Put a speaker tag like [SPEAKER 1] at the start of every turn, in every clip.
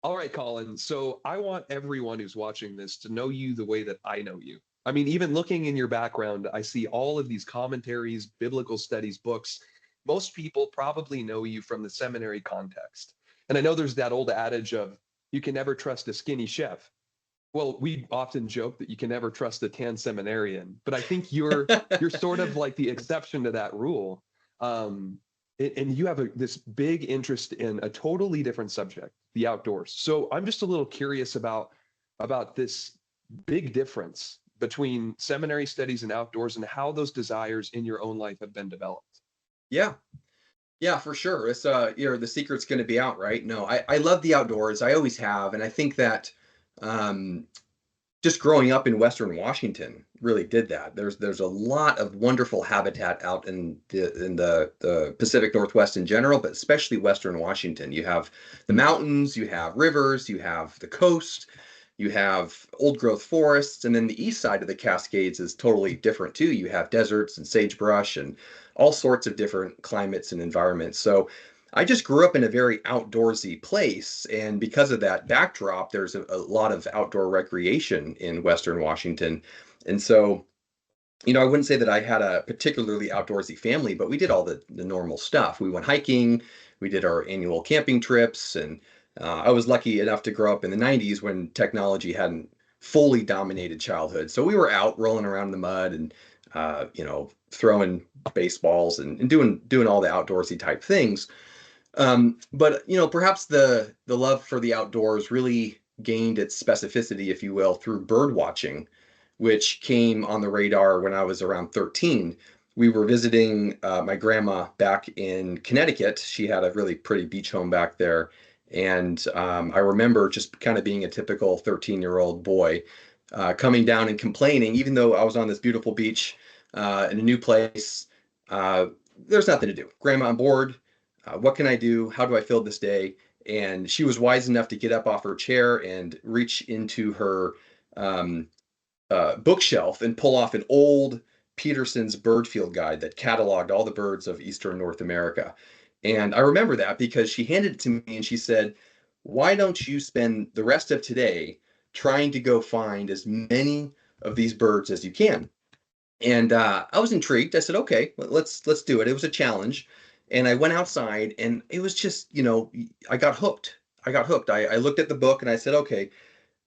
[SPEAKER 1] All right, Colin. So I want everyone who's watching this to know you the way that I know you. I mean, even looking in your background, I see all of these commentaries, biblical studies, books. Most people probably know you from the seminary context. And I know there's that old adage of you can never trust a skinny chef. Well, we often joke that you can never trust a tan seminarian, but I think you're sort of like the exception to that rule. Um, and you have this big interest in a totally different subject, the outdoors. So I'm just a little curious about this big difference between seminary studies and outdoors and how those desires in your own life have been developed.
[SPEAKER 2] Yeah. Yeah, for sure. It's the secret's going to be out, right? No, I love the outdoors. I always have, and I think that um just growing up in Western Washington really did that. There's a lot of wonderful habitat out in the Pacific Northwest in general, but especially Western Washington. You have the mountains, you have rivers, you have the coast, you have old growth forests, and then the east side of the Cascades is totally different too. You have deserts and sagebrush and all sorts of different climates and environments. So I just grew up in a very outdoorsy place, and because of that backdrop, there's a lot of outdoor recreation in Western Washington. And so, I wouldn't say that I had a particularly outdoorsy family, but we did all the normal stuff. We went hiking, we did our annual camping trips, and I was lucky enough to grow up in the 90s when technology hadn't fully dominated childhood. So we were out rolling around in the mud and, throwing baseballs and doing all the outdoorsy type things. But perhaps the love for the outdoors really gained its specificity, if you will, through bird watching, which came on the radar when I was around 13. We were visiting my grandma back in Connecticut. She had a really pretty beach home back there. And I remember just kind of being a typical 13-year-old boy coming down and complaining, even though I was on this beautiful beach in a new place. Uh, there's nothing to do. Grandma, I'm bored. What can I do? How do I fill this day? And she was wise enough to get up off her chair and reach into her um, bookshelf and pull off an old Peterson's bird field guide that cataloged all the birds of eastern North America. And I remember that because she handed it to me and she said, "Why don't you spend the rest of today trying to go find as many of these birds as you can?" And I was intrigued. I said, "Okay, let's do it." It was a challenge, and I went outside, and it was just, I got hooked. I got hooked. I looked at the book and I said, "Okay,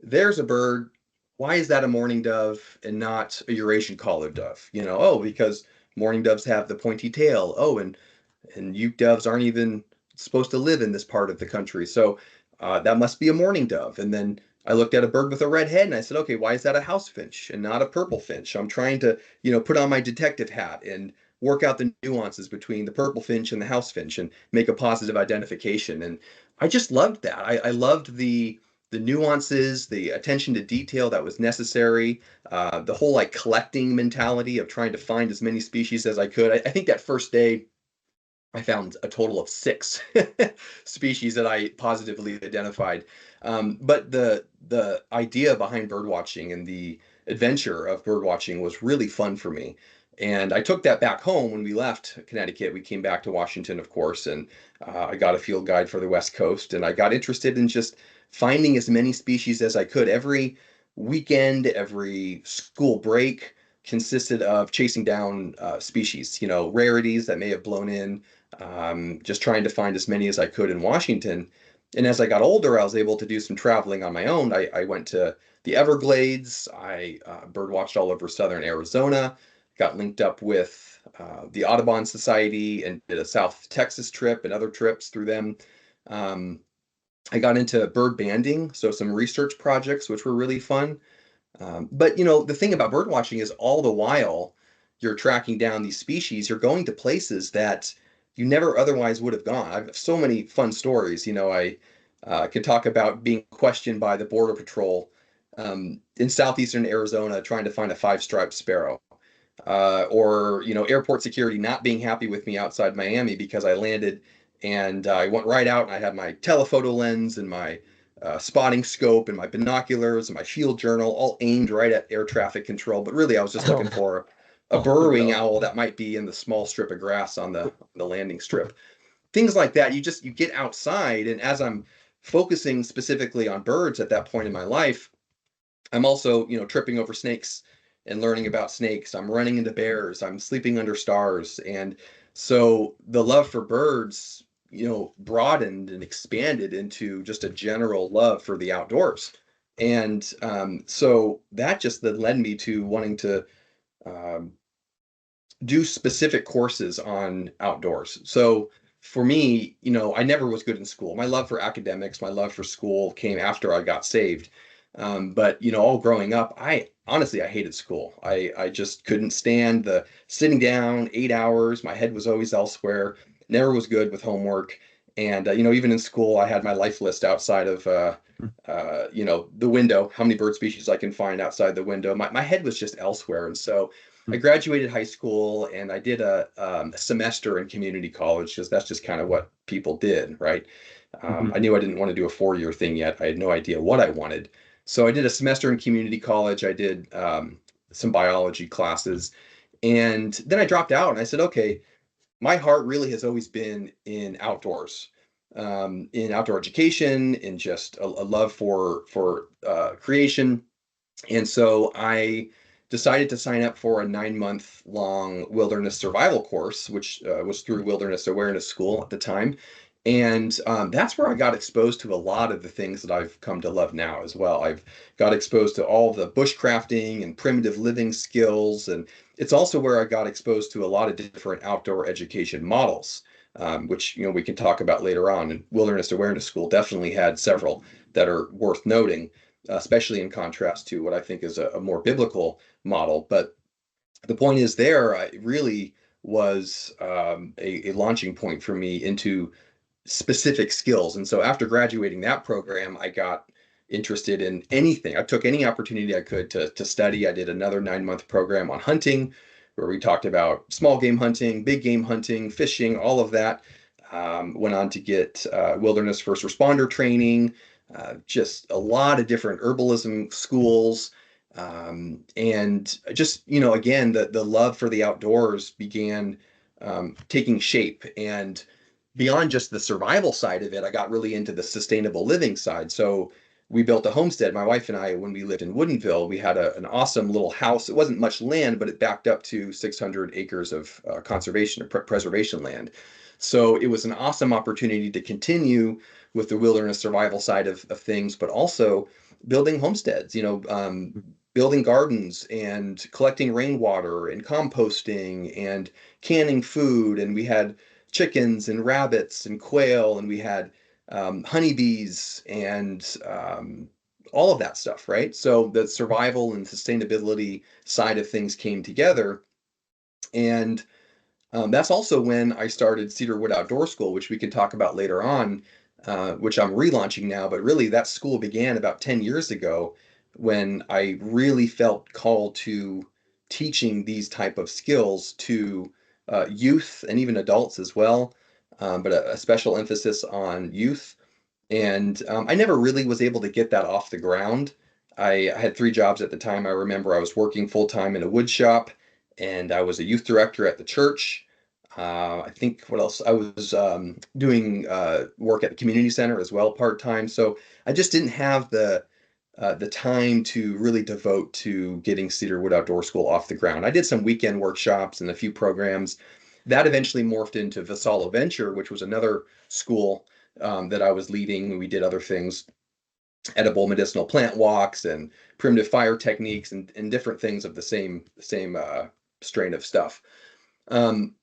[SPEAKER 2] there's a bird. Why is that a mourning dove and not a Eurasian collared dove?" Oh, because mourning doves have the pointy tail. Oh, and uke doves aren't even supposed to live in this part of the country. So that must be a mourning dove. And then I looked at a bird with a red head and I said, "Okay, why is that a house finch and not a purple finch?" I'm trying to, put on my detective hat and work out the nuances between the purple finch and the house finch and make a positive identification. And I just loved that. I loved the nuances, the attention to detail that was necessary, the whole like collecting mentality of trying to find as many species as I could. I think that first day I found a total of 6 species that I positively identified. But the idea behind bird watching and the adventure of bird watching was really fun for me. And I took that back home when we left Connecticut. We came back to Washington, of course, and I got a field guide for the West Coast. And I got interested in just finding as many species as I could. Every weekend, every school break consisted of chasing down species, rarities that may have blown in, just trying to find as many as I could in Washington. And as I got older, I was able to do some traveling on my own. I went to the Everglades. I birdwatched all over southern Arizona, got linked up with the Audubon Society and did a South Texas trip and other trips through them. Um, I got into bird banding, so some research projects, which were really fun. But the thing about bird watching is all the while you're tracking down these species, you're going to places that you never otherwise would have gone. I have so many fun stories. I could talk about being questioned by the Border Patrol in southeastern Arizona trying to find a five-striped sparrow. Or airport security not being happy with me outside Miami because I landed and I went right out and I had my telephoto lens and my spotting scope and my binoculars and my field journal all aimed right at air traffic control. But really, I was just looking
[SPEAKER 1] Oh,
[SPEAKER 2] for a
[SPEAKER 1] oh
[SPEAKER 2] burrowing
[SPEAKER 1] no.
[SPEAKER 2] owl that might be in the small strip of grass on the landing strip. Things like that. You get outside, and as I'm focusing specifically on birds at that point in my life, I'm also, tripping over snakes and learning about snakes. I'm running into bears. I'm sleeping under stars. And so the love for birds, broadened and expanded into just a general love for the outdoors. And so that just then led me to wanting to um, do specific courses on outdoors. So for me, I never was good in school. My love for academics, my love for school came after I got saved. But all growing up, I hated school. I just couldn't stand the sitting down 8 hours. My head was always elsewhere. Never was good with homework. And even in school, I had my life list outside of the window, how many bird species I can find outside the window. My head was just elsewhere, and so I graduated high school and I did a semester in community college because that's just kind of what people did, right?
[SPEAKER 1] Mhm.
[SPEAKER 2] I knew I didn't want to do a 4-year thing yet. I had no idea what I wanted. So I did a semester in community college. I did some biology classes. And then I dropped out and I said, okay, my heart really has always been in outdoors, in outdoor education, in just a love for creation. And so I decided to sign up for a 9-month long wilderness survival course, which was through Wilderness Awareness School at the time. And that's where I got exposed to a lot of the things that I've come to love now as well. I've got exposed to all the bushcrafting and primitive living skills. And it's also where I got exposed to a lot of different outdoor education models, which we can talk about later on. And Wilderness Awareness School definitely had several that are worth noting, especially in contrast to what I think is a more biblical model. But the point is, there I really was a launching point for me into specific skills. And so after graduating that program, I got interested in anything. I took any opportunity I could to study. I did another 9-month program on hunting, where we talked about small game hunting, big game hunting, fishing, all of that. Went on to get wilderness first responder training, just a lot of different herbalism schools. And just, again, the love for the outdoors began taking shape. And beyond just the survival side of it, I got really into the sustainable living side. So we built a homestead. My wife and I, when we lived in Woodinville, we had an awesome little house. It wasn't much land, but it backed up to 600 acres of conservation or preservation land. So it was an awesome opportunity to continue with the wilderness survival side of things, but also building homesteads, building gardens and collecting rainwater and composting and canning food. And we had chickens and rabbits and quail, and we had honeybees and all of that stuff, right? So the survival and sustainability side of things came together. And that's also when I started Cedarwood Outdoor School, which we can talk about later on, which I'm relaunching now. But really, that school began about 10 years ago when I really felt called to teaching these type of skills to youth and even adults as well, but a special emphasis on youth. And I never really was able to get that off the ground. I had 3 jobs at the time. I remember I was working full time in a wood shop, and I was a youth director at the church. I think what else? I was doing work at the community center as well, part time. So I just didn't have the time to really devote to getting Cedarwood Outdoor School off the ground. I did some weekend workshops and a few programs. That eventually morphed into Vassallo Venture, which was another school that I was leading. We did other things, edible medicinal plant walks and primitive fire techniques and different things of the same strain of stuff. Um,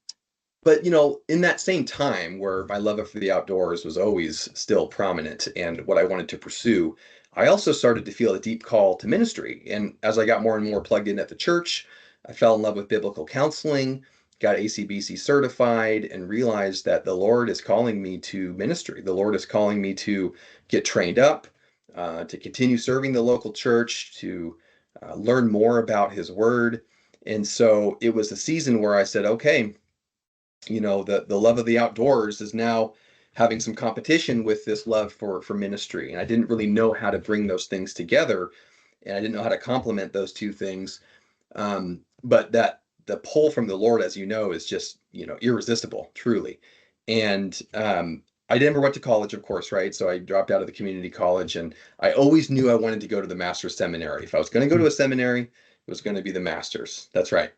[SPEAKER 2] but in that same time where my love for the outdoors was always still prominent and what I wanted to pursue, I also started to feel a deep call to ministry. And as I got more and more plugged in at the church, I fell in love with biblical counseling, got ACBC certified, and realized that the Lord is calling me to ministry. The Lord is calling me to get trained up, to continue serving the local church, to learn more about His Word. And so it was a season where I said, okay, the love of the outdoors is now having some competition with this love for ministry, and I didn't really know how to bring those things together, and I didn't know how to complement those two things. But that the pull from the Lord, as you know, is just irresistible, truly. And I never went to college, of course, right? So I dropped out of the community college, and I always knew I wanted to go to the master's seminary. If I was going to go to a seminary, it was going to be the master's. That's right.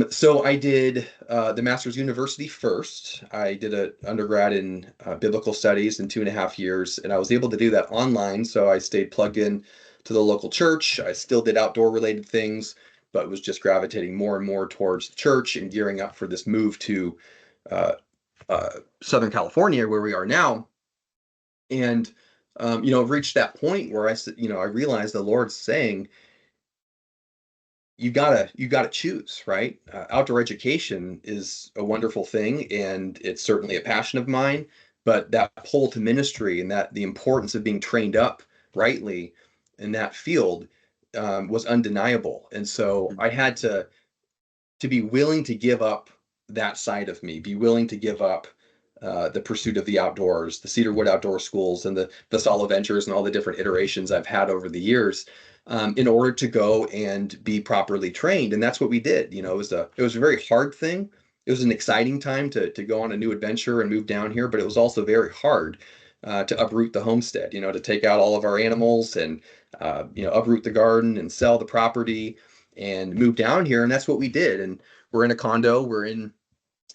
[SPEAKER 2] So I did the master's university first. I did an undergrad in biblical studies in 2.5 years, and I was able to do that online. So I stayed plugged in to the local church. I still did outdoor related things, but was just gravitating more and more towards the church and gearing up for this move to uh, Southern California, where we are now. And reached that point where I said, I realized the Lord's saying, you gotta choose, right? Outdoor education is a wonderful thing, and it's certainly a passion of mine. But that pull to ministry and that the importance of being trained up rightly in that field was undeniable. And so I had to be willing to give up that side of me, be willing to give up the pursuit of the outdoors, the Cedarwood Outdoor Schools, and the Vassallo Ventures, and all the different iterations I've had over the years, in order to go and be properly trained. And that's what we did. It was a very hard thing. It was an exciting time to go on a new adventure and move down here, but it was also very hard to uproot the homestead. To take out all of our animals and uproot the garden and sell the property and move down here. And that's what we did. And we're in a condo. We're in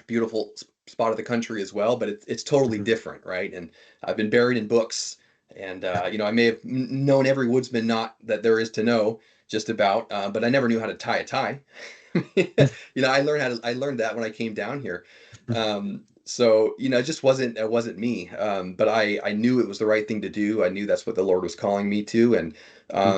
[SPEAKER 2] a beautiful spot of the country as well, but it's totally different, right? And I've been buried in books, and I may have known every woodsman knot that there is to know, just about, but I never knew how to tie a tie. I learned that when I came down here. So it just wasn't me. But I knew it was the right thing to do. I knew that's what the Lord was calling me to. And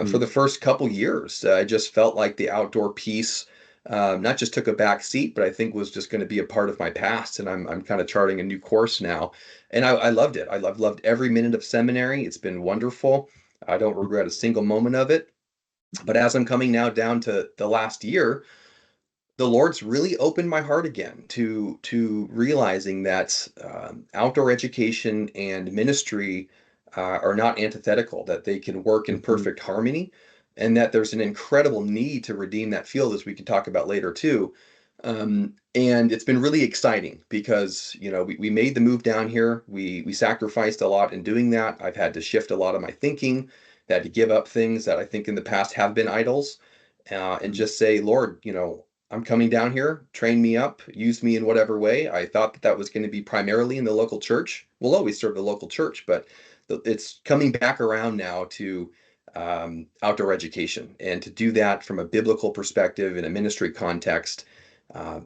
[SPEAKER 2] for the first couple years, I just felt like the outdoor piece not just took a back seat, but I think was just going to be a part of my past. And I'm kind of charting a new course now. And I loved it. I loved every minute of seminary. It's been wonderful. I don't regret a single moment of it. But as I'm coming now down to the last year, the Lord's really opened my heart again to realizing that outdoor education and ministry are not antithetical, that they can work in perfect harmony, and that there's an incredible need to redeem that field, as we can talk about later too. And it's been really exciting because we made the move down here. We sacrificed a lot in doing that. I've had to shift a lot of my thinking, had to give up things that I think in the past have been idols, and just say, Lord, I'm coming down here, train me up, use me in whatever way. I thought that was going to be primarily in the local church. We'll always serve the local church, but it's coming back around now to outdoor education, and to do that from a biblical perspective in a ministry context.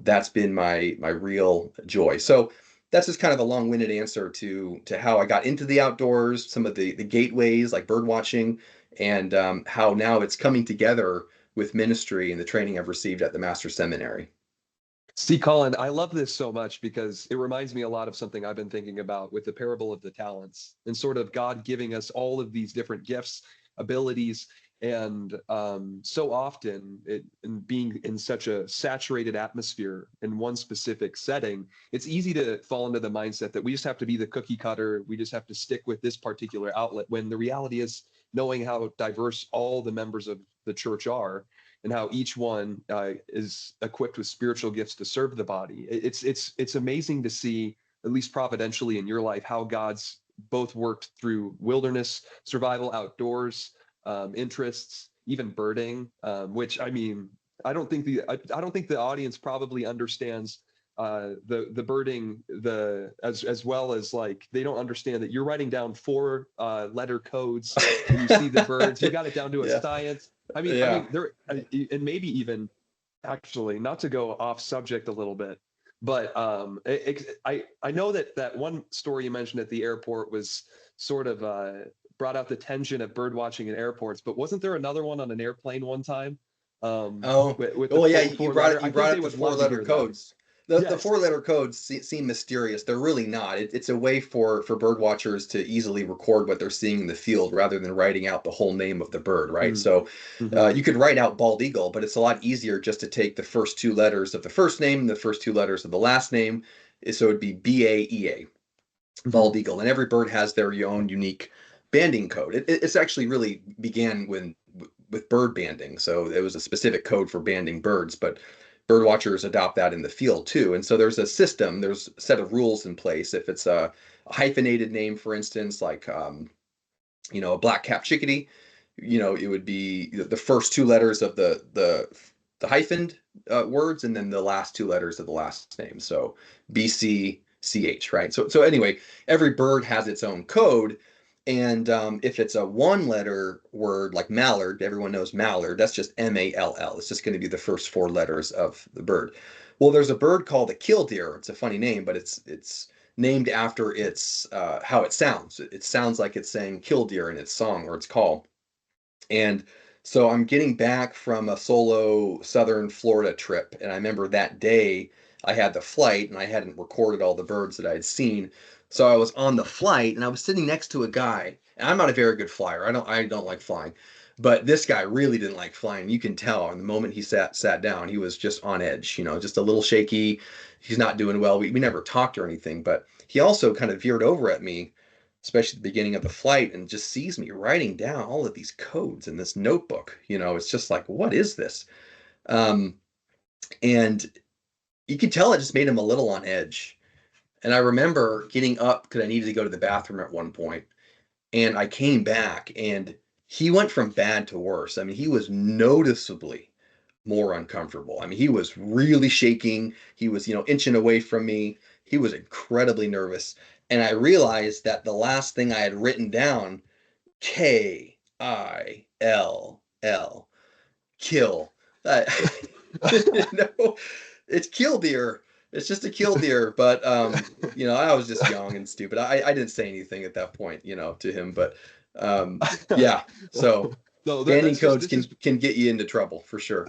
[SPEAKER 2] That's been my real joy. So that's just kind of a long-winded answer to how I got into the outdoors, some of the gateways like bird watching, and how now it's coming together with ministry and the training I've received at the Master's Seminary.
[SPEAKER 1] See, Colin, I love this so much because it reminds me a lot of something I've been thinking about with the parable of the talents, and sort of God giving us all of these different gifts, abilities, and so often in being in such a saturated atmosphere in one specific setting, it's easy to fall into the mindset that we just have to be the cookie cutter. We just have to stick with this particular outlet, when the reality is, knowing how diverse all the members of the church are, and how each one is equipped with spiritual gifts to serve the body. It's amazing to see, at least providentially in your life, how God's both worked through wilderness, survival, outdoors, interests, even birding, which, I mean, I don't think the audience probably understands the birding, as well as, like, they don't understand that you're writing down 4 letter codes when you see the birds. You got it down to a
[SPEAKER 2] Yeah.
[SPEAKER 1] science. I
[SPEAKER 2] Yeah.
[SPEAKER 1] mean, there, and maybe even, actually, not to go off subject a little bit, but I know that one story you mentioned at the airport was sort of brought out the tension of bird watching in airports. But wasn't there another one on an airplane one time,
[SPEAKER 2] Oh,
[SPEAKER 1] with the
[SPEAKER 2] well, yeah,
[SPEAKER 1] four letter?
[SPEAKER 2] you
[SPEAKER 1] I think
[SPEAKER 2] brought
[SPEAKER 1] they
[SPEAKER 2] up the
[SPEAKER 1] would
[SPEAKER 2] four
[SPEAKER 1] love to
[SPEAKER 2] letter
[SPEAKER 1] hear that.
[SPEAKER 2] codes. The
[SPEAKER 1] Yes.
[SPEAKER 2] 4 letter codes seem mysterious. They're really not. It's a way for bird watchers to easily record what they're seeing in the field rather than writing out the whole name of the bird, right? So
[SPEAKER 1] Mm-hmm.
[SPEAKER 2] you could write out bald eagle, but it's a lot easier just to take the first 2 letters of the first name and the first 2 letters of the last name. So it'd be BAEA,
[SPEAKER 1] Mm-hmm.
[SPEAKER 2] bald eagle, and every bird has their own unique banding code. It's actually really began with bird banding, so it was a specific code for banding birds, but bird watchers adopt that in the field too. And so there's a system, there's a set of rules in place. If it's a hyphenated name, for instance, like a black-capped chickadee, it would be the first two letters of the hyphened words, and then the last two letters of the last name. So BCCH, right? So anyway, every bird has its own code. And if it's a one-letter word like mallard, everyone knows mallard. That's just MALL. It's just going to be the first four letters of the bird. Well, there's a bird called a killdeer. It's a funny name, but it's named after its how it sounds. It sounds like it's saying killdeer in its song or its call. And so I'm getting back from a solo Southern Florida trip, and I remember that day I had the flight and I hadn't recorded all the birds that I had seen. So I was on the flight and I was sitting next to a guy. And I'm not a very good flyer. I don't like flying. But this guy really didn't like flying. You can tell. And the moment he sat down, he was just on edge, just a little shaky. He's not doing well. We never talked or anything, but he also kind of veered over at me, especially at the beginning of the flight, and just sees me writing down all of these codes in this notebook. It's just like, what is this? Um, and you could tell it just made him a little on edge. And I remember getting up because I needed to go to the bathroom at one point, and I came back, and he went from bad to worse. I mean, he was noticeably more uncomfortable. I mean, he was really shaking. He was, inching away from me. He was incredibly nervous. And I realized that the last thing I had written down, KILL, kill. Uh, it's killdeer. It's just a killdeer. But I was just young and stupid. I didn't say anything at that point, to him. But yeah. So
[SPEAKER 1] No,
[SPEAKER 2] banding
[SPEAKER 1] that's just
[SPEAKER 2] codes
[SPEAKER 1] this is
[SPEAKER 2] can get you into trouble for sure.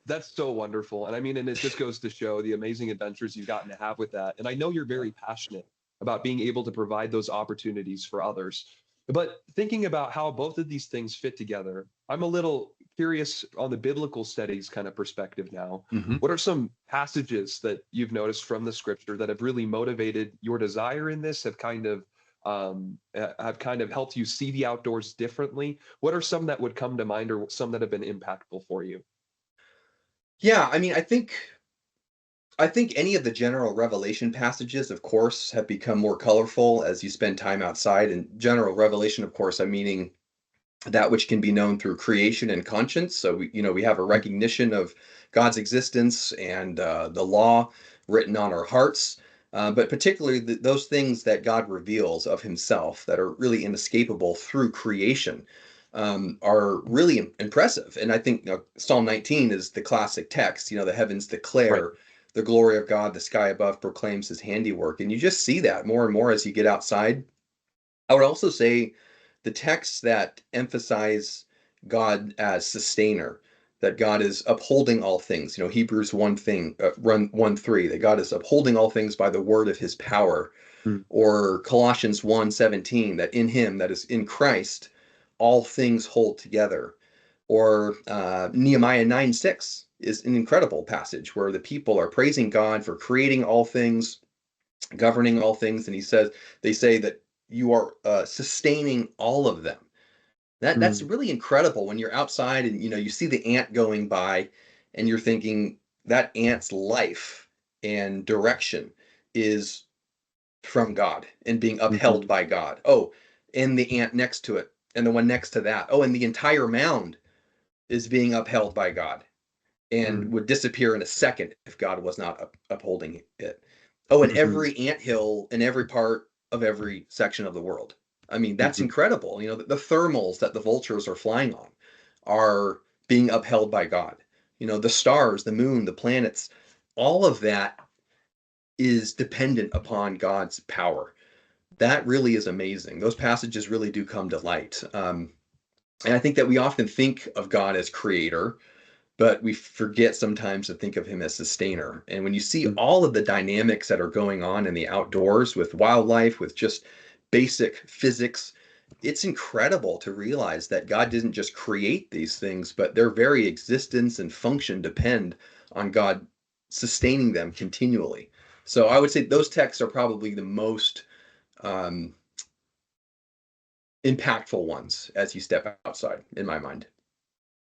[SPEAKER 1] that's so wonderful. And I mean, and it just goes to show the amazing adventures you've gotten to have with that. And I know you're very passionate about being able to provide those opportunities for others. But thinking about how both of these things fit together, I'm a little curious on the biblical studies kind of perspective now.
[SPEAKER 2] Mhm.
[SPEAKER 1] What are some passages that you've noticed from the scripture that have really motivated your desire in this, have kind of helped you see the outdoors differently? What are some that would come to mind, or some that have been impactful for you?
[SPEAKER 2] Yeah, I mean, I think any of the general revelation passages, of course, have become more colorful as you spend time outside. And general revelation, of course, I'm meaning that which can be known through creation and conscience. So we have a recognition of God's existence and the law written on our hearts. But particularly those things that God reveals of Himself that are really inescapable through creation are really impressive. And I think Psalm 19 is the classic text. The heavens
[SPEAKER 1] Right.
[SPEAKER 2] declare the glory of God, the sky above proclaims His handiwork. And you just see that more and more as you get outside. I would also say the texts that emphasize God as sustainer, that God is upholding all things. Hebrews 1:3, that God is upholding all things by the word of His power,
[SPEAKER 1] Mm.
[SPEAKER 2] or Colossians 1:17, that in Him, that is in Christ, all things hold together. Or Nehemiah 9:6 is an incredible passage where the people are praising God for creating all things, governing all things, and they say that you are sustaining all of them. That's
[SPEAKER 1] Mm.
[SPEAKER 2] really incredible when you're outside and you see the ant going by, and you're thinking that ant's life and direction is from God and being upheld
[SPEAKER 1] Mhm.
[SPEAKER 2] by God. Oh, and the ant next to it, and the one next to that. Oh, and the entire mound is being upheld by God and
[SPEAKER 1] Mm.
[SPEAKER 2] would disappear in a second if God was not upholding it. Oh, and
[SPEAKER 1] Mhm.
[SPEAKER 2] every anthill in every part of every section of the world. I mean, that's
[SPEAKER 1] Mhm.
[SPEAKER 2] incredible. The thermals that the vultures are flying on are being upheld by God. The stars, the moon, the planets, all of that is dependent upon God's power. That really is amazing. Those passages really do come to light. And I think that we often think of God as creator, but we forget sometimes to think of him as sustainer. And when you see
[SPEAKER 1] Mm.
[SPEAKER 2] all of the dynamics that are going on in the outdoors with wildlife, with just basic physics, it's incredible to realize that God didn't just create these things, but their very existence and function depend on God sustaining them continually. So I would say those texts are probably the most um, impactful ones as you step outside, in my mind.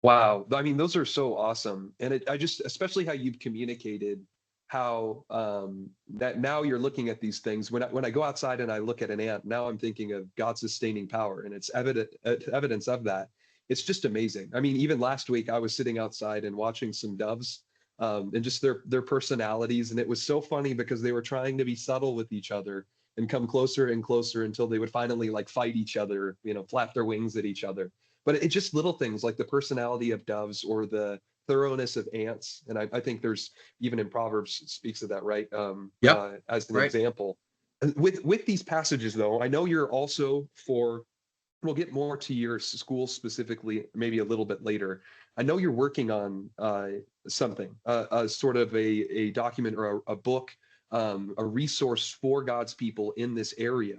[SPEAKER 1] Wow. I mean, those are so awesome. And I just, especially how you've communicated how that now you're looking at these things. When I go outside and I look at an ant, now I'm thinking of God's sustaining power, and it's evidence of that. It's just amazing. I mean, even last week I was sitting outside and watching some doves, and just their personalities, and it was so funny because they were trying to be subtle with each other and come closer and closer until they would finally like fight each other, flap their wings at each other. But it's just little things like the personality of doves or the thoroughness of ants. And I think there's even in Proverbs speaks of that, right?
[SPEAKER 2] Yep.
[SPEAKER 1] As an
[SPEAKER 2] Right.
[SPEAKER 1] example. With these passages, though, I know you're also for. We'll get more to your school specifically, maybe a little bit later. I know you're working on something, a sort of a document or a book, a resource for God's people in this area.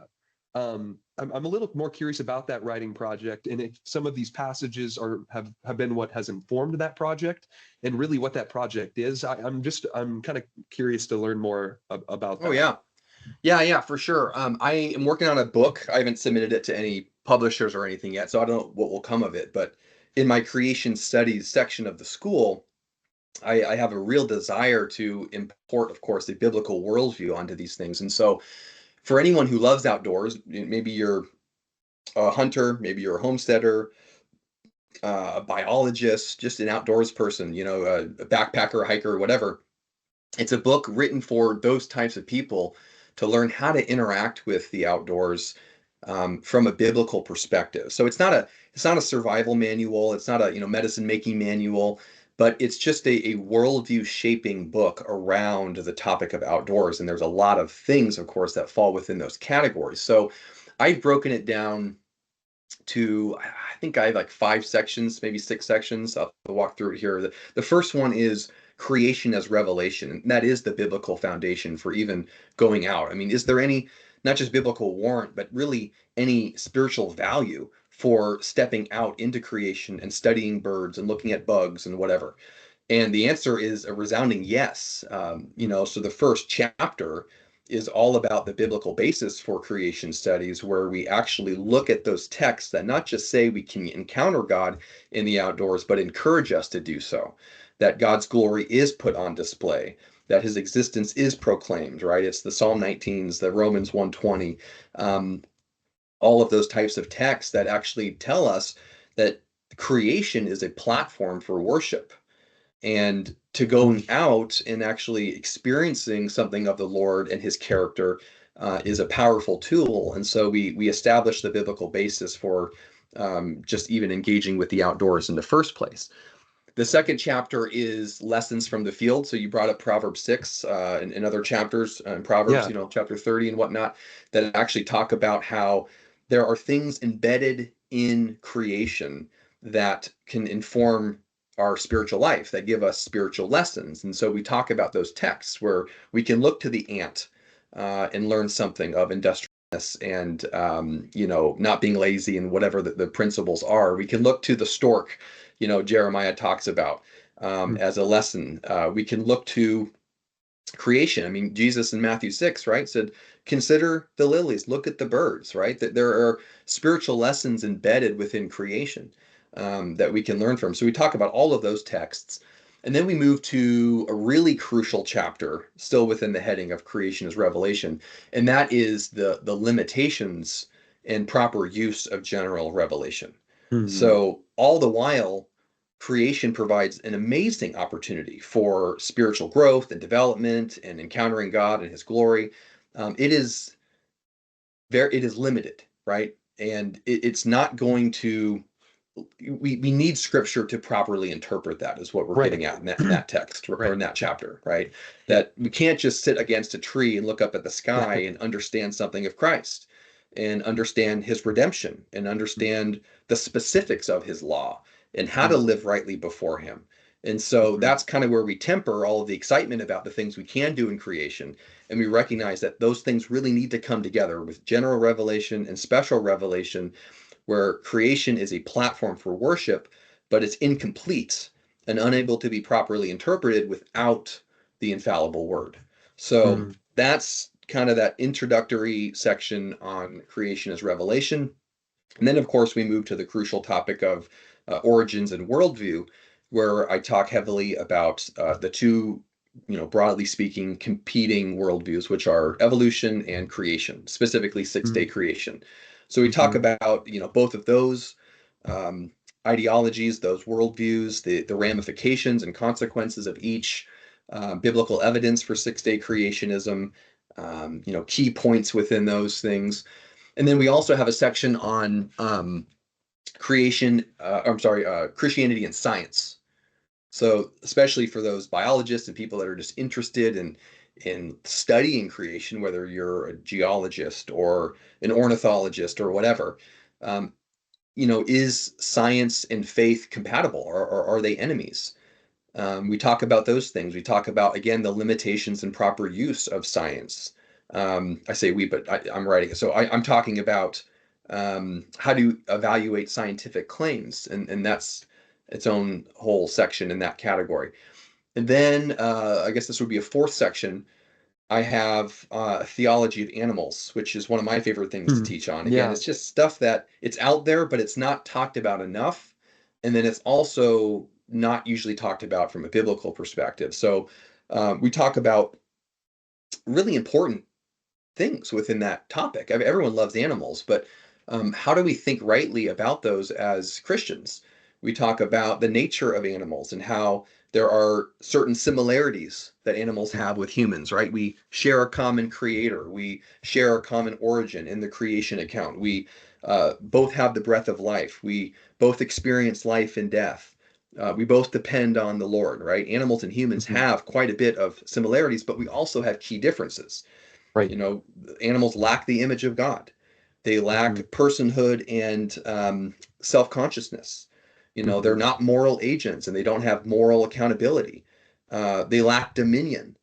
[SPEAKER 1] I'm a little more curious about that writing project, and if some of these passages have been what has informed that project, and really what that project is. I'm kind of curious to learn more about
[SPEAKER 2] Oh
[SPEAKER 1] that.
[SPEAKER 2] yeah. Yeah, for sure. I am working on a book. I haven't submitted it to any publishers or anything yet, so I don't know what will come of it. But in my creation studies section of the school, I have a real desire to import, of course, a biblical worldview onto these things. And so, for anyone who loves outdoors, maybe you're a hunter, maybe you're a homesteader, a biologist, just an outdoors person, a backpacker, a hiker, whatever. It's a book written for those types of people to learn how to interact with the outdoors from a biblical perspective. So it's not a survival manual. It's not a medicine making manual, but it's just a worldview shaping book around the topic of outdoors. And there's a lot of things, of course, that fall within those categories. So I've broken it down to, I think I have like 5 sections, maybe 6 sections. I'll walk through it here. The first one is creation as revelation. And that is the biblical foundation for even going out. I mean, is there any, not just biblical warrant, but really any spiritual value for stepping out into creation and studying birds and looking at bugs and whatever? And the answer is a resounding yes. So the first chapter is all about the biblical basis for creation studies, where we actually look at those texts that not just say we can encounter God in the outdoors, but encourage us to do so, that God's glory is put on display, that his existence is proclaimed, right? It's the Psalm 19s, the Romans 120, all of those types of texts that actually tell us that creation is a platform for worship, and to going out and actually experiencing something of the Lord and his character is a powerful tool. And so we establish the biblical basis for just even engaging with the outdoors in the first place. The second chapter is lessons from the field. So you brought up Proverbs 6 and other chapters in Proverbs,
[SPEAKER 1] Yeah.
[SPEAKER 2] chapter 30 and whatnot, that actually talk about how there are things embedded in creation that can inform our spiritual life, that give us spiritual lessons. And so we talk about those texts where we can look to the ant and learn something of industriousness and not being lazy and whatever the principles are. We can look to the stork, Jeremiah talks about as a lesson. We can look to creation. I mean, Jesus in Matthew 6, right, said, consider the lilies, look at the birds, right? That there are spiritual lessons embedded within creation that we can learn from. So we talk about all of those texts. And then we move to a really crucial chapter, still within the heading of creation as revelation, and that is the limitations and proper use of general revelation.
[SPEAKER 1] Mhm.
[SPEAKER 2] So all the while, creation provides an amazing opportunity for spiritual growth and development and encountering God and his glory. It is limited, right? And it's not going to, we need scripture to properly interpret that, is what we're
[SPEAKER 1] Right.
[SPEAKER 2] getting at in that text or
[SPEAKER 1] Right.
[SPEAKER 2] in that chapter, right?
[SPEAKER 1] Yeah.
[SPEAKER 2] That we can't just sit against a tree and look up at the sky and understand something of Christ and understand his redemption and understand the specifics of his law and how to live rightly before him. And so
[SPEAKER 1] Mhm.
[SPEAKER 2] that's kind of where we temper all of the excitement about the things we can do in creation. And we recognize that those things really need to come together with general revelation and special revelation, where creation is a platform for worship, but it's incomplete and unable to be properly interpreted without the infallible word. So
[SPEAKER 1] Mhm.
[SPEAKER 2] that's kind of that introductory section on creation as revelation. And then, of course, we move to the crucial topic of origins and worldview, where I talk heavily about the two broadly speaking, competing worldviews, which are evolution and creation, specifically six-day creation. So we talk
[SPEAKER 1] Mm-hmm.
[SPEAKER 2] about, both of those um, ideologies, those worldviews, the ramifications and consequences of each, biblical evidence for six-day creationism, key points within those things. And then we also have a section on Christianity and science. So, especially for those biologists and people that are just interested in studying creation, whether you're a geologist or an ornithologist or whatever, um, is science and faith compatible, or are they enemies? We talk about those things. We talk about, again, the limitations and proper use of science. I say we, but I'm writing it. So I'm talking about how to evaluate scientific claims, and that's its own whole section in that category. And then I guess this would be a fourth section. I have theology of animals, which is one of my favorite things to
[SPEAKER 1] Hmm.
[SPEAKER 2] teach on. Again,
[SPEAKER 1] Yeah.
[SPEAKER 2] it's just stuff that it's out there, but it's not talked about enough. And then it's also not usually talked about from a biblical perspective. So we talk about really important things within that topic. I mean, everyone loves animals, but how do we think rightly about those as Christians? We talk about the nature of animals and how there are certain similarities that animals have with humans, right? We share a common creator, we share a common origin in the creation account. We both have the breath of life, we both experience life and death. We both depend on the Lord, right? Animals and humans
[SPEAKER 1] Hmm.
[SPEAKER 2] have quite a bit of similarities, but we also have key differences.
[SPEAKER 1] Right.
[SPEAKER 2] You know, animals lack the image of God. They lack
[SPEAKER 1] Hmm.
[SPEAKER 2] personhood and self-consciousness. They're
[SPEAKER 1] Hmm.
[SPEAKER 2] not moral agents and they don't have moral accountability. They lack dominion.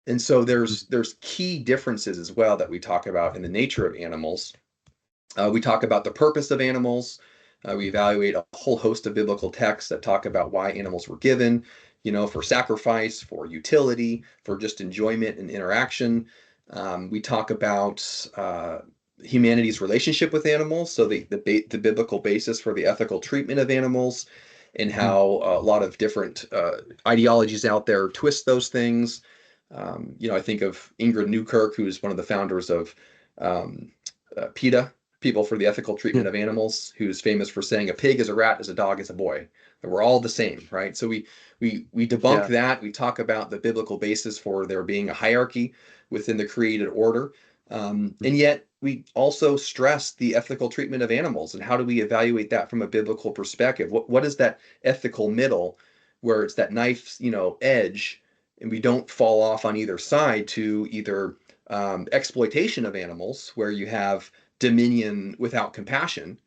[SPEAKER 2] And so there's key differences as well that we talk about in the nature of animals. We talk about the purpose of animals. We evaluate a whole host of biblical texts that talk about why animals were given, for sacrifice, for utility, for just enjoyment and interaction. We talk about humanity's relationship with animals, so the biblical basis for the ethical treatment of animals, and
[SPEAKER 1] Hmm.
[SPEAKER 2] how a lot of different ideologies out there twist those things. I think of Ingrid Newkirk, who's one of the founders of PETA, People for the Ethical
[SPEAKER 1] Yeah.
[SPEAKER 2] Treatment of Animals, who's famous for saying a pig is a rat, as a dog is a boy. That we're all the same, right? So we debunk
[SPEAKER 1] Yeah.
[SPEAKER 2] that. We talk about the biblical basis for there being a hierarchy within the created order, and yet we also stress the ethical treatment of animals and how do we evaluate that from a biblical perspective? What is that ethical middle, where it's that knife, edge, and we don't fall off on either side to either exploitation of animals, where you have dominion without compassion,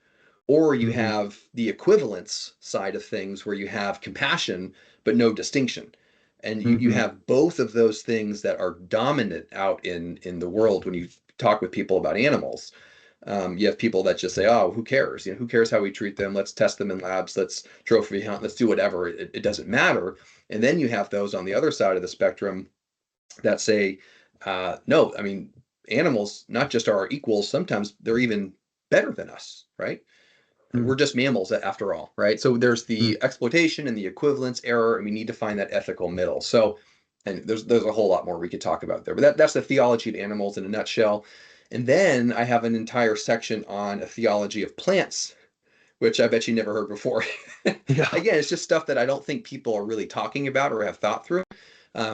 [SPEAKER 2] or you
[SPEAKER 1] Hmm.
[SPEAKER 2] have the equivalence side of things where you have compassion but no distinction. And you
[SPEAKER 1] Hmm.
[SPEAKER 2] have both of those things that are dominant out in the world when you talk with people about animals. You have people that just say, "Oh, who cares? Who cares how we treat them? Let's test them in labs. Let's trophy hunt. Let's do whatever. It doesn't matter." And then you have those on the other side of the spectrum that say, no, I mean, animals not just are our equals, sometimes they're even better than us, right?
[SPEAKER 1] Hmm.
[SPEAKER 2] We're just mammals after all, right? So there's
[SPEAKER 1] Hmm.
[SPEAKER 2] the exploitation and the equivalence error, and we need to find that ethical middle. So, and there's a whole lot more we could talk about there, but that's the theology of animals in a nutshell. And then I have an entire section on a theology of plants, which I bet you never heard before.
[SPEAKER 1] Yeah.
[SPEAKER 2] Again, it's just stuff that I don't think people are really talking about or have thought through.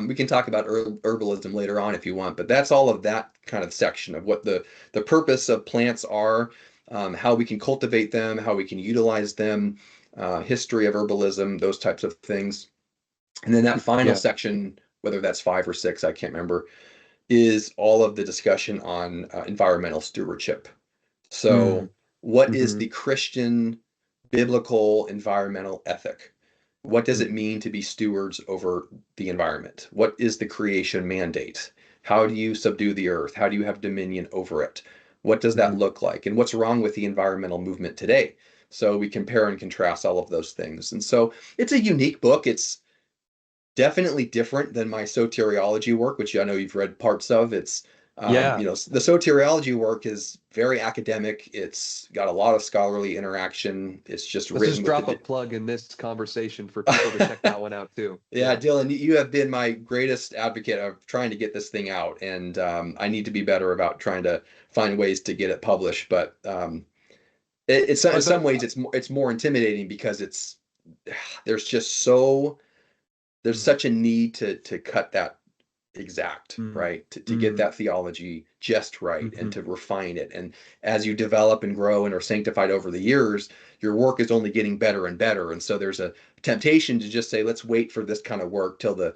[SPEAKER 2] We can talk about herbalism later on if you want, but that's all of that kind of section of what the purpose of plants are, how we can cultivate them, how we can utilize them, history of herbalism, those types of things. And then that final
[SPEAKER 1] Yeah.
[SPEAKER 2] section, whether that's five or six, I can't remember, is all of the discussion on environmental stewardship.
[SPEAKER 1] Hmm.
[SPEAKER 2] So, what is
[SPEAKER 1] Hmm.
[SPEAKER 2] the Christian biblical environmental ethic? What does it mean to be stewards over the environment? What is the creation mandate? How do you subdue the earth? How do you have dominion over it? What does that
[SPEAKER 1] Hmm.
[SPEAKER 2] look like? And what's wrong with the environmental movement today? So we compare and contrast all of those things. And so it's a unique book. It's definitely different than my soteriology work, which I know you've read parts of. It's
[SPEAKER 1] Yeah.
[SPEAKER 2] The soteriology work is very academic. It's got a lot of scholarly interaction. It's just
[SPEAKER 1] Let's
[SPEAKER 2] written
[SPEAKER 1] just
[SPEAKER 2] with
[SPEAKER 1] drop a
[SPEAKER 2] the.
[SPEAKER 1] plug in this conversation for people to check that one out too.
[SPEAKER 2] Yeah,
[SPEAKER 1] Yeah.
[SPEAKER 2] Dylan, you have been my greatest advocate of trying to get this thing out, and I need to be better about trying to find ways to get it published. But it's in
[SPEAKER 1] Oh,
[SPEAKER 2] some
[SPEAKER 1] that,
[SPEAKER 2] ways it's more intimidating because there's just so there's
[SPEAKER 1] mm,
[SPEAKER 2] such a need to cut that exact,
[SPEAKER 1] mm,
[SPEAKER 2] right? To get
[SPEAKER 1] mm,
[SPEAKER 2] that theology just right and
[SPEAKER 1] mhm.
[SPEAKER 2] to refine it. And as you develop and grow and are sanctified over the years, your work is only getting better and better. And so there's a temptation to just say, let's wait for this kind of work till the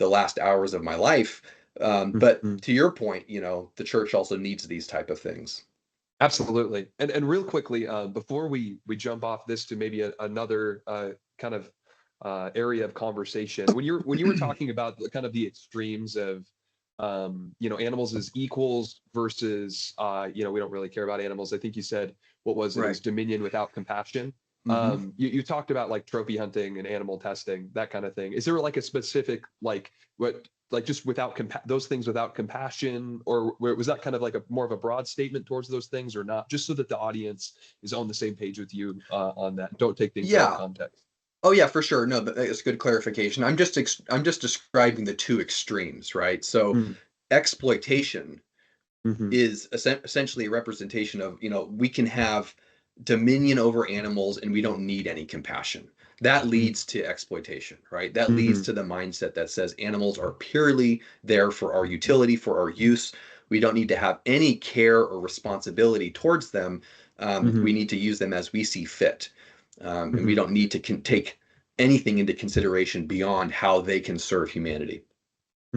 [SPEAKER 2] last hours of my life. But
[SPEAKER 1] Mhm.
[SPEAKER 2] to your point, the church also needs these type of things.
[SPEAKER 1] Absolutely. And real quickly, before we jump off this to maybe another kind of area of conversation, when you were talking about the kind of the extremes of animals as equals versus we don't really care about animals. I think you said what was it? It
[SPEAKER 2] Right.
[SPEAKER 1] was dominion without compassion.
[SPEAKER 2] Hmm.
[SPEAKER 1] You talked about like trophy hunting and animal testing, that kind of thing. Is there like a specific what like just without those things without compassion, or was that kind of like a more of a broad statement towards those things or not, just so that the audience is on the same page with you on that, don't take things out of
[SPEAKER 2] Yeah.
[SPEAKER 1] context.
[SPEAKER 2] Oh yeah, for sure. No, that's good clarification. I'm just describing the two extremes, right? So
[SPEAKER 1] Mm,
[SPEAKER 2] exploitation
[SPEAKER 1] mhm,
[SPEAKER 2] is essentially a representation of, we can have dominion over animals and we don't need any compassion. That
[SPEAKER 1] mm,
[SPEAKER 2] leads to exploitation, right? That leads
[SPEAKER 1] mhm,
[SPEAKER 2] to the mindset that says animals are purely there for our utility, for our use. We don't need to have any care or responsibility towards them. We
[SPEAKER 1] mhm,
[SPEAKER 2] need to use them as we see fit. And we
[SPEAKER 1] mhm,
[SPEAKER 2] don't need to take anything into consideration beyond how they can serve humanity.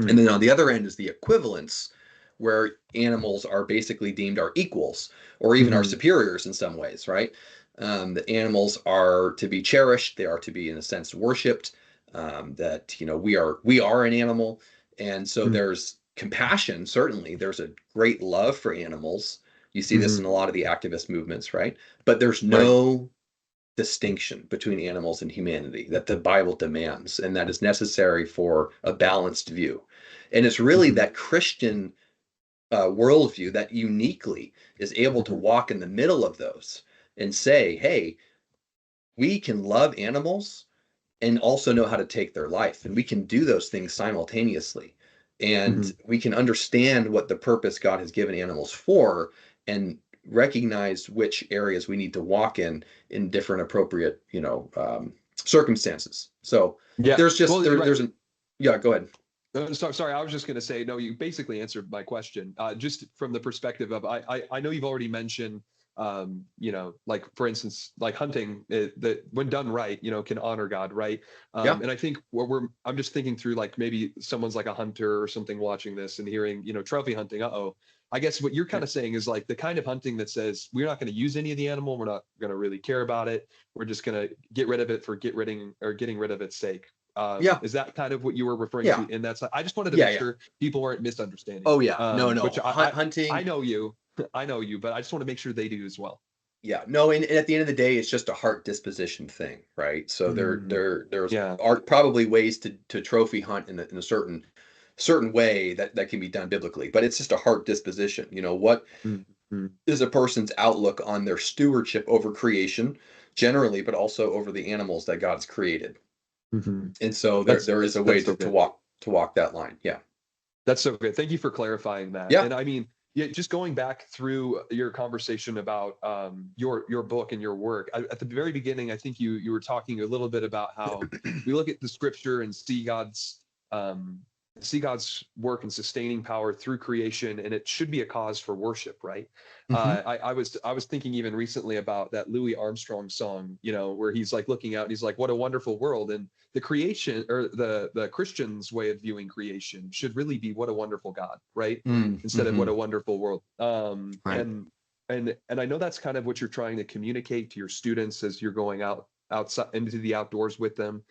[SPEAKER 2] And
[SPEAKER 1] mm,
[SPEAKER 2] then on the other end is the equivalence, where animals are basically deemed our equals or even our
[SPEAKER 1] mhm,
[SPEAKER 2] superiors in some ways, right? The animals are to be cherished, they are to be, in a sense, worshipped. That we are an animal, and so
[SPEAKER 1] mm,
[SPEAKER 2] there's compassion. Certainly, there's a great love for animals. You see this in
[SPEAKER 1] mhm.
[SPEAKER 2] a lot of the activist movements, right? But there's
[SPEAKER 1] Right.
[SPEAKER 2] no distinction between animals and humanity that the Bible demands and that is necessary for a balanced view. And it's really
[SPEAKER 1] Mhm,
[SPEAKER 2] that Christian worldview that uniquely is able to
[SPEAKER 1] mhm,
[SPEAKER 2] walk in the middle of those and say, hey, we can love animals and also know how to take their life. And we can do those things simultaneously. And
[SPEAKER 1] mhm.
[SPEAKER 2] we can understand what the purpose God has given animals for and recognize which areas we need to walk in different appropriate, circumstances. So
[SPEAKER 1] Yeah.
[SPEAKER 2] there's just
[SPEAKER 1] Well,
[SPEAKER 2] there
[SPEAKER 1] right.
[SPEAKER 2] there's an yeah, go ahead.
[SPEAKER 1] Sorry, I was just going to say, no, you basically answered my question. Just from the perspective of, I know you've already mentioned, like for instance, like hunting, that when done right, can honor God, right?
[SPEAKER 2] Yeah.
[SPEAKER 1] And I think I'm just thinking through like maybe someone's like a hunter or something watching this and hearing, trophy hunting. Uh-oh. I guess what you're
[SPEAKER 2] Yeah.
[SPEAKER 1] kind of saying is like the kind of hunting that says we're not going to use any of the animal, we're not going to really care about it. We're just going to get rid of it for getting rid of its sake.
[SPEAKER 2] Yeah.
[SPEAKER 1] Is that kind of what you were referring
[SPEAKER 2] Yeah.
[SPEAKER 1] to in that side? I just wanted to
[SPEAKER 2] Yeah.
[SPEAKER 1] make
[SPEAKER 2] Yeah.
[SPEAKER 1] sure people weren't misunderstanding
[SPEAKER 2] Oh
[SPEAKER 1] you.
[SPEAKER 2] yeah. No, no.
[SPEAKER 1] Which I
[SPEAKER 2] Hunting.
[SPEAKER 1] know you, I know you, but I just want to make sure they do as well.
[SPEAKER 2] Yeah, no, and at the end of the day, it's just a heart disposition thing, right? So
[SPEAKER 1] Mm,
[SPEAKER 2] there's
[SPEAKER 1] yeah.
[SPEAKER 2] are probably ways to trophy hunt in a certain way that can be done biblically, but it's just a heart disposition. What
[SPEAKER 1] Mm, mm,
[SPEAKER 2] is a person's outlook on their stewardship over creation generally, but also over the animals that God's created?
[SPEAKER 1] mhm.
[SPEAKER 2] And so there
[SPEAKER 1] That's
[SPEAKER 2] there is
[SPEAKER 1] that's
[SPEAKER 2] a way
[SPEAKER 1] that's so
[SPEAKER 2] to
[SPEAKER 1] good.
[SPEAKER 2] walk that line. Yeah,
[SPEAKER 1] That's so good. Thank you for clarifying that.
[SPEAKER 2] yeah,
[SPEAKER 1] And I mean, yeah, just going back through your conversation about your book and your work. At the very beginning, I think you were talking a little bit about how we look at the scripture and um, see God's work and sustaining power through creation, and it should be a cause for worship, right?
[SPEAKER 2] hmm,
[SPEAKER 1] I was thinking even recently about that Louis Armstrong song, where he's like looking out and he's like, "What a wonderful world!" And the creation or the Christian's way of viewing creation should really be what a wonderful God, right? Instead of what
[SPEAKER 2] hmm,
[SPEAKER 1] a wonderful world.
[SPEAKER 2] right.
[SPEAKER 1] And I know that's kind of what you're trying to communicate to your students as you're going outside into the outdoors with them.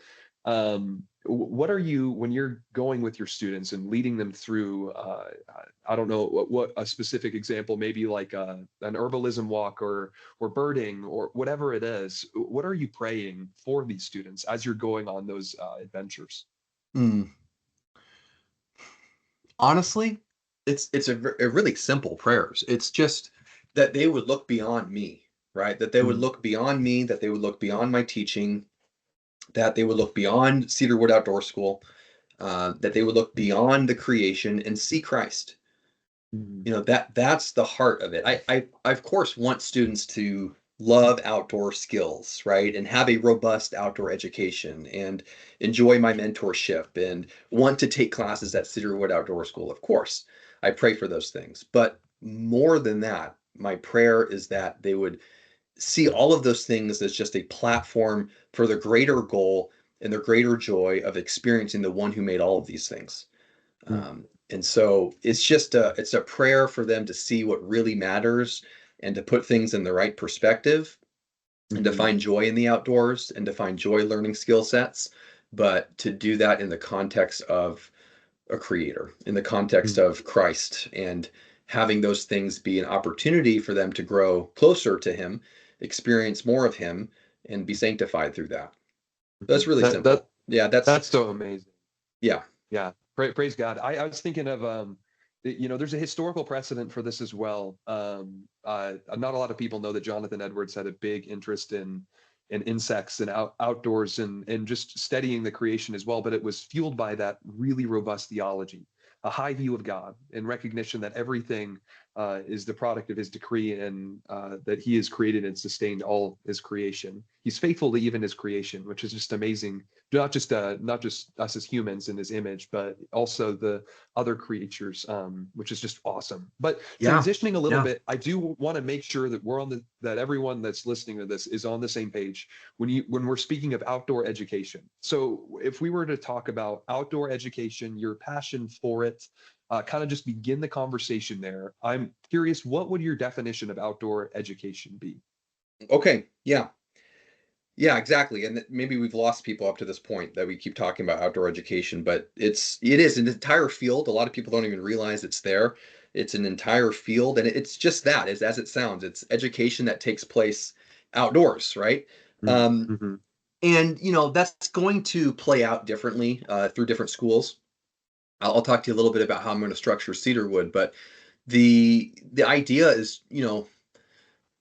[SPEAKER 1] What are you when you're going with your students and leading them through? I don't know what a specific example, maybe like an herbalism walk or birding or whatever it is. What are you praying for these students as you're going on those adventures?
[SPEAKER 2] Mm. Honestly. a really simple prayers. It's just that they would look beyond me, right? That they would
[SPEAKER 1] Mm,
[SPEAKER 2] look beyond me, that they would look beyond my teaching, that they would look beyond Cedarwood Outdoor School, that they would look beyond the creation and see Christ.
[SPEAKER 1] mm,
[SPEAKER 2] That's the heart of it. I of course want students to love outdoor skills, right? And have a robust outdoor education and enjoy my mentorship and want to take classes at Cedarwood Outdoor School. Of course, I pray for those things. But more than that, my prayer is that they would see all of those things as just a platform for the greater goal and the greater joy of experiencing the one who made all of these things.
[SPEAKER 1] mm,
[SPEAKER 2] And so it's a prayer for them to see what really matters and to put things in the right perspective and to
[SPEAKER 1] mm,
[SPEAKER 2] find joy in the outdoors and to find joy learning skill sets, but to do that in the context of a creator, in the context
[SPEAKER 1] mm.
[SPEAKER 2] of Christ, and having those things be an opportunity for them to grow closer to him, experience more of him, and be sanctified through that. That's really
[SPEAKER 1] That that
[SPEAKER 2] simple. Yeah, that's
[SPEAKER 1] that's so amazing.
[SPEAKER 2] yeah.
[SPEAKER 1] Yeah, praise God. I was thinking of there's a historical precedent for this as well. Not a lot of people know that Jonathan Edwards had a big interest in insects and outdoors and just studying the creation as well. But it was fueled by that really robust theology, a high view of God, and recognition that everything is the product of His decree, and that He has created and sustained all His creation. He's faithful to even His creation, which is just amazing, not just us as humans in his image, but also the other creatures, which is just awesome. But
[SPEAKER 2] Yeah.
[SPEAKER 1] transitioning a little
[SPEAKER 2] Yeah.
[SPEAKER 1] bit, I do want to make sure that that everyone that's listening to this is on the same page when we're speaking of outdoor education. So if we were to talk about outdoor education, your passion for it, kind of just begin the conversation there. I'm curious, what would your definition of outdoor education be?
[SPEAKER 2] Okay. Yeah. Yeah, exactly. And maybe we've lost people up to this point that we keep talking about outdoor education, but it is an entire field. A lot of people don't even realize it's there. It's an entire field, and it's just that, is as it sounds. It's education that takes place outdoors, right? Um,
[SPEAKER 1] Mm-hmm.
[SPEAKER 2] and that's going to play out differently through different schools. I'll talk to you a little bit about how I'm going to structure Cedarwood, but the idea is,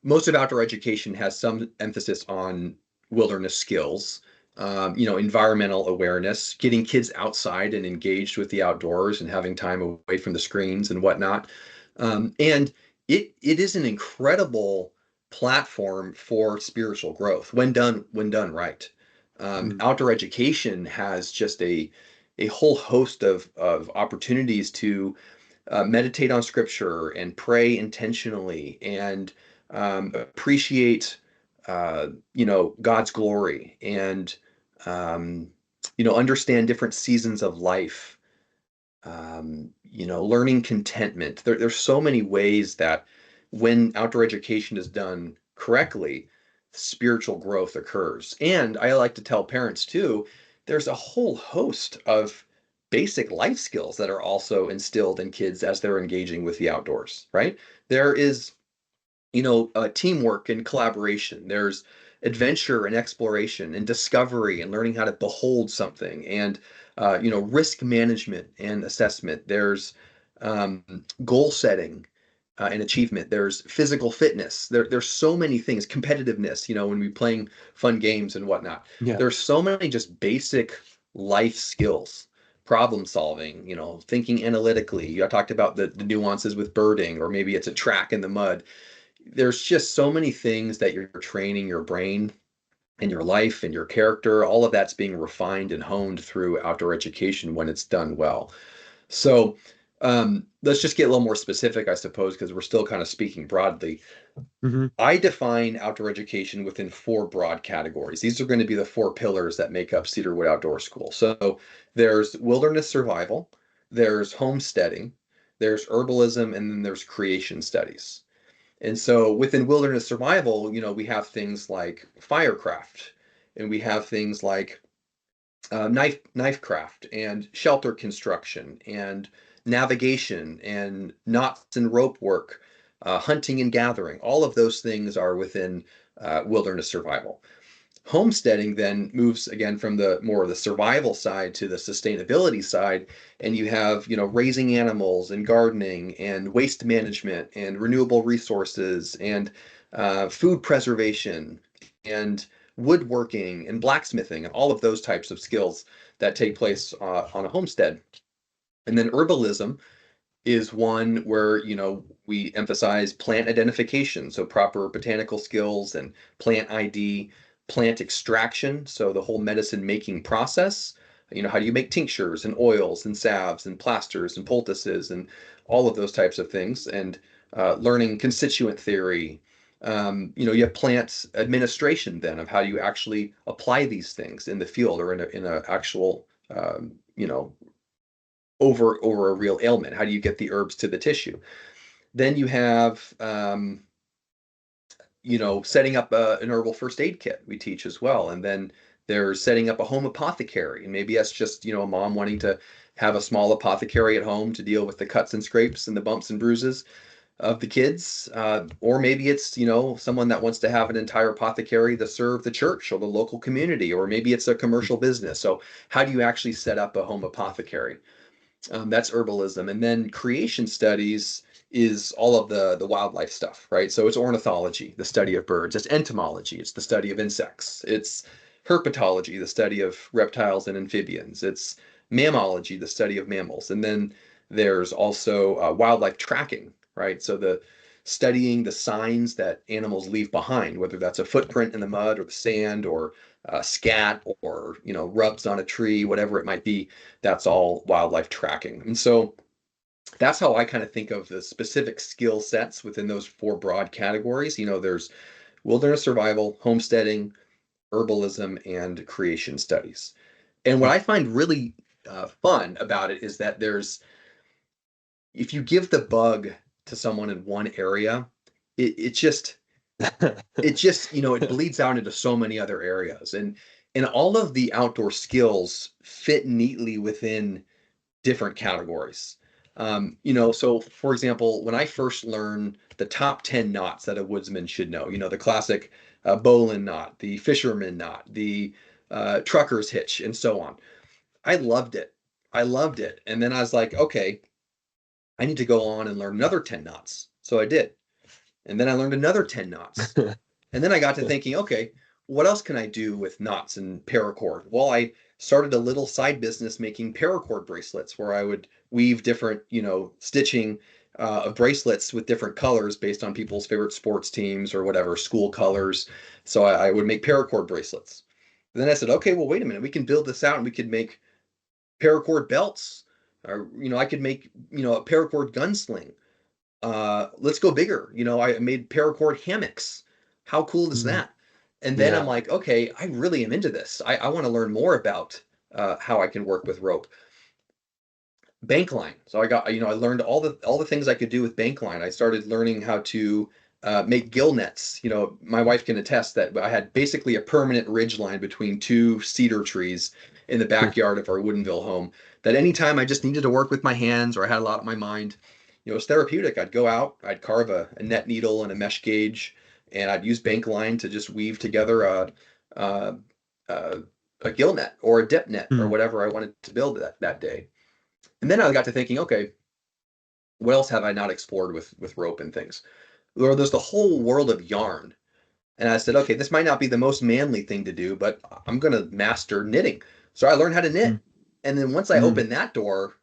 [SPEAKER 2] most of outdoor education has some emphasis on wilderness skills, environmental awareness, getting kids outside and engaged with the outdoors and having time away from the screens and whatnot. And it is an incredible platform for spiritual growth when done right. Outdoor education has just a whole host of opportunities to meditate on scripture and pray intentionally and appreciate God's glory and um, understand different seasons of life, learning contentment. There's so many ways that when outdoor education is done correctly, spiritual growth occurs. And I like to tell parents too, there's a whole host of basic life skills that are also instilled in kids as they're engaging with the outdoors, right? There is teamwork and collaboration. There's adventure and exploration and discovery and learning how to behold something and risk management and assessment. There's um, goal setting and achievement. There's physical fitness. There's so many things. Competitiveness. When we playing fun games and whatnot.
[SPEAKER 1] Yeah.
[SPEAKER 2] There's so many just basic life skills. Problem solving, thinking analytically. I talked about the nuances with birding, or maybe it's a track in the mud. There's just so many things that you're training your brain and your life and your character. All of that's being refined and honed through outdoor education when it's done well. So let's just get a little more specific, I suppose, because we're still kind of speaking broadly.
[SPEAKER 1] Mm-hmm.
[SPEAKER 2] I define outdoor education within four broad categories. These are going to be the four pillars that make up Cedarwood Outdoor School. So there's wilderness survival, there's homesteading, there's herbalism, and then there's creation studies. And so within wilderness survival, we have things like firecraft, and we have things like knife craft and shelter construction and navigation and knots and rope work, hunting and gathering. All of those things are within wilderness survival. Homesteading then moves again from the more of the survival side to the sustainability side, and you have, raising animals and gardening and waste management and renewable resources and food preservation and woodworking and blacksmithing and all of those types of skills that take place on a homestead. And then herbalism is one where, we emphasize plant identification, so proper botanical skills and plant ID, plant extraction, so the whole medicine making process. How do you make tinctures and oils and salves and plasters and poultices and all of those types of things, and learning constituent theory. You have plant administration then of how you actually apply these things in the field or in a actual over a real ailment. How do you get the herbs to the tissue? Then you have, setting up an herbal first aid kit we teach as well. And then there's setting up a home apothecary. And maybe that's just, a mom wanting to have a small apothecary at home to deal with the cuts and scrapes and the bumps and bruises of the kids. Or maybe it's, someone that wants to have an entire apothecary to serve the church or the local community, or maybe it's a commercial business. So how do you actually set up a home apothecary? That's herbalism. And then creation studies is all of the wildlife stuff, right? So it's ornithology, the study of birds. It's entomology, it's the study of insects. It's herpetology, the study of reptiles and amphibians. It's mammalogy, the study of mammals. And then there's also wildlife tracking, right? So the studying the signs that animals leave behind, whether that's a footprint in the mud or the sand or scat or rubs on a tree, whatever it might be. That's all wildlife tracking. And so that's how I kind of think of the specific skill sets within those four broad categories. There's wilderness survival, homesteading, herbalism, and creation studies. And what I find really fun about it is that if you give the bug to someone in one area, it just it bleeds out into so many other areas, and all of the outdoor skills fit neatly within different categories. So for example, when I first learned the top 10 knots that a woodsman should know, the classic bowline knot, the fisherman knot, the trucker's hitch, and so on, I loved it. I loved it. And then I was like, okay, I need to go on and learn another 10 knots. So I did. And then I learned another 10 knots. And then I got to thinking, okay, what else can I do with knots and paracord? Well, I started a little side business making paracord bracelets where I would weave different, stitching of bracelets with different colors based on people's favorite sports teams or whatever, school colors. So I would make paracord bracelets. And then I said, okay, well, wait a minute, we can build this out and we could make paracord belts. Or, I could make, a paracord gunsling. Let's go bigger. I made paracord hammocks. How cool is
[SPEAKER 1] Mm,
[SPEAKER 2] that? And then I'm
[SPEAKER 1] yeah.
[SPEAKER 2] like, okay, I really am into this. I want to learn more about how I can work with rope. Bank line. So I learned all the things I could do with bank line. I started learning how to make gill nets. My wife can attest that I had basically a permanent ridge line between two cedar trees in the backyard of our Woodinville home. That anytime I just needed to work with my hands or I had a lot on my mind, it was therapeutic. I'd go out, I'd carve a net needle and a mesh gauge, and I'd use bank line to just weave together a, a, a gill net or a dip net or
[SPEAKER 1] Mm,
[SPEAKER 2] whatever I wanted to build that day. And then I got to thinking, okay, what else have I not explored with rope and things? Or there's the whole world of yarn. And I said, okay, this might not be the most manly thing to do, but I'm going to master knitting. So I learned how to
[SPEAKER 1] mm,
[SPEAKER 2] knit. And then once I
[SPEAKER 1] mm,
[SPEAKER 2] opened that door,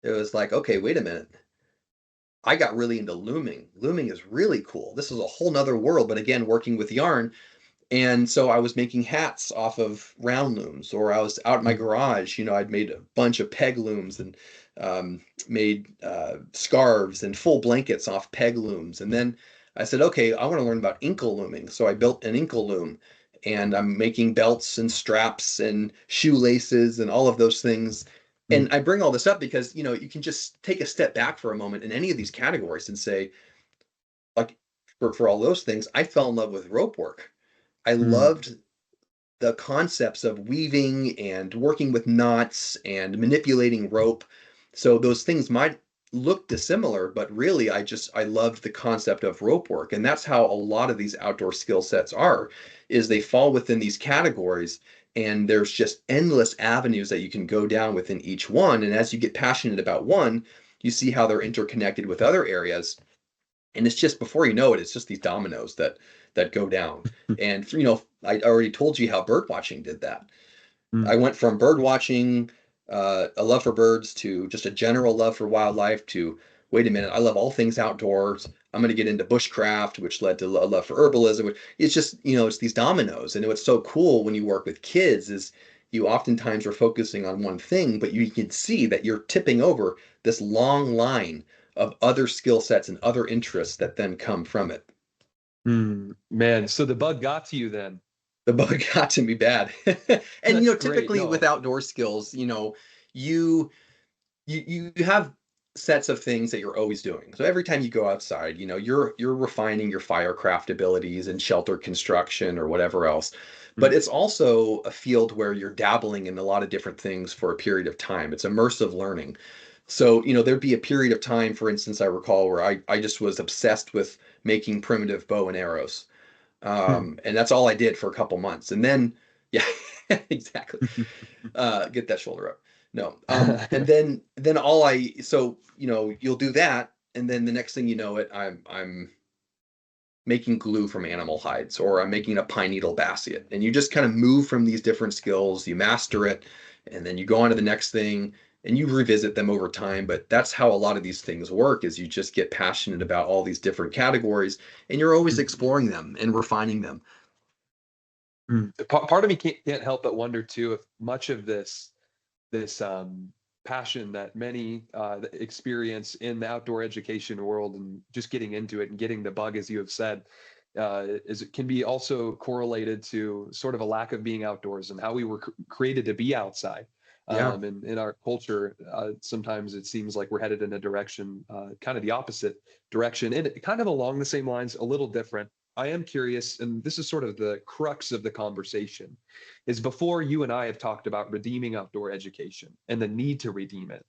[SPEAKER 2] it was like, okay, wait a minute. I got really into looming. Looming is really cool. This is a whole nother world, but again, working with yarn. And so I was making hats off of round looms, or I was out in my
[SPEAKER 1] mm.
[SPEAKER 2] garage. I'd made a bunch of peg looms and made scarves and full blankets off peg looms. And then I said, okay, I want to learn about inkle looming. So I built an inkle loom, and I'm making belts and straps and shoelaces and all of those things.
[SPEAKER 1] Mm.
[SPEAKER 2] And I bring all this up because, you can just take a step back for a moment in any of these categories and say, like, for all those things, I fell in love with rope work. I
[SPEAKER 1] Mm.
[SPEAKER 2] loved the concepts of weaving and working with knots and manipulating rope. So those things might look dissimilar, but really I loved the concept of rope work. And that's how a lot of these outdoor skill sets are, is they fall within these categories, and there's just endless avenues that you can go down within each one. And as you get passionate about one, you see how they're interconnected with other areas. And it's just, before you know it, it's just these dominoes that go down. And I already told you how bird watching did that. I
[SPEAKER 1] Mm.
[SPEAKER 2] went from bird watching, a love for birds, to just a general love for wildlife, to, wait a minute, I love all things outdoors. I'm going to get into bushcraft, which led to a love for herbalism. It's just, it's these dominoes. And what's so cool when you work with kids is you oftentimes are focusing on one thing, but you can see that you're tipping over this long line of other skill sets and other interests that then come from it.
[SPEAKER 1] Man, so the bug got to you then.
[SPEAKER 2] The bug got to me bad. And
[SPEAKER 1] That's great.
[SPEAKER 2] typically with
[SPEAKER 1] No.
[SPEAKER 2] outdoor skills, you you have sets of things that you're always doing. So every time you go outside, you're refining your firecraft abilities and shelter construction or whatever else. But
[SPEAKER 1] Mm.
[SPEAKER 2] it's also a field where you're dabbling in a lot of different things for a period of time. It's immersive learning. So, there'd be a period of time, for instance, I recall, where I just was obsessed with making primitive bow and arrows.
[SPEAKER 1] Hmm.
[SPEAKER 2] And that's all I did for a couple months. And then, yeah, exactly. Get that shoulder up. No. And then so, you'll do that. And then the next thing you know it, I'm making glue from animal hides, or I'm making a pine needle basket. And you just kind of move from these different skills, you master it, and then you go on to the next thing, and you revisit them over time. But that's how a lot of these things work, is you just get passionate about all these different categories, and you're always exploring them and refining them.
[SPEAKER 1] Part of me can't help but wonder too if much of this passion that many experience in the outdoor education world and just getting into it and getting the bug, as you have said, is it can be also correlated to sort of a lack of being outdoors and how we were created to be outside.
[SPEAKER 2] Yeah.
[SPEAKER 1] And in our culture, sometimes it seems like we're headed in a direction, kind of the opposite direction, and kind of along the same lines, a little different. I am curious, and this is sort of the crux of the conversation, is before you and I have talked about redeeming outdoor education and the need to redeem it.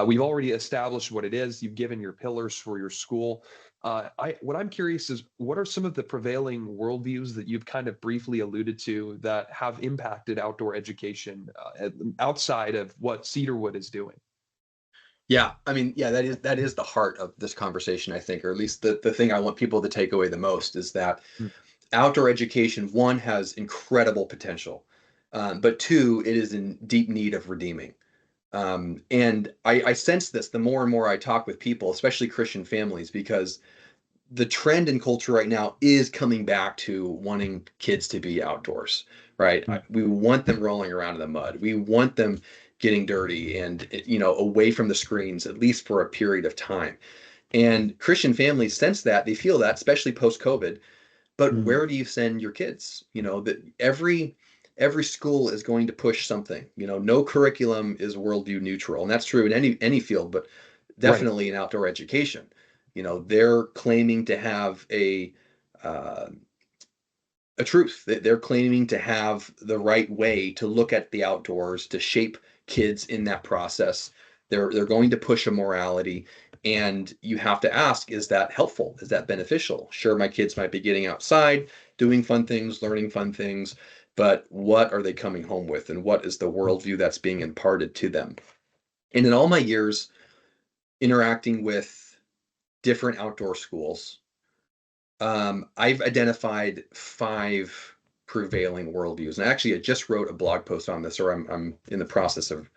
[SPEAKER 1] We've already established what it is. You've given your pillars for your school. What I'm curious is, what are some of the prevailing worldviews that you've kind of briefly alluded to that have impacted outdoor education outside of what Cedarwood is doing?
[SPEAKER 2] Yeah, I mean, yeah, that is the heart of this conversation, I think, or at least the thing I want people to take away the most, is that
[SPEAKER 1] Mm.
[SPEAKER 2] outdoor education, one, has incredible potential, but two, it is in deep need of redeeming. And I sense this the more and more I talk with people, especially Christian families, because the trend in culture right now is coming back to wanting kids to be outdoors, right?
[SPEAKER 1] Mm.
[SPEAKER 2] We want them rolling around in the mud. We want them getting dirty and, away from the screens, at least for a period of time. And Christian families sense that, they feel that, especially post COVID. But
[SPEAKER 1] Mm.
[SPEAKER 2] where do you send your kids? That every school is going to push something. No curriculum is worldview neutral, and that's true in any field, but
[SPEAKER 1] Right.
[SPEAKER 2] definitely in outdoor education. They're claiming to have uh, a truth. They're claiming to have the right way to look at the outdoors, to shape kids in that process. They're going to push a morality, and you have to ask, is that helpful? Is that beneficial? Sure, my kids might be getting outside, doing fun things, learning fun things, but what are they coming home with, and what is the
[SPEAKER 1] Mm.
[SPEAKER 2] worldview that's being imparted to them? And in all my years interacting with different outdoor schools, I've identified five prevailing worldviews. And actually, I just wrote a blog post on this, or I'm in the process of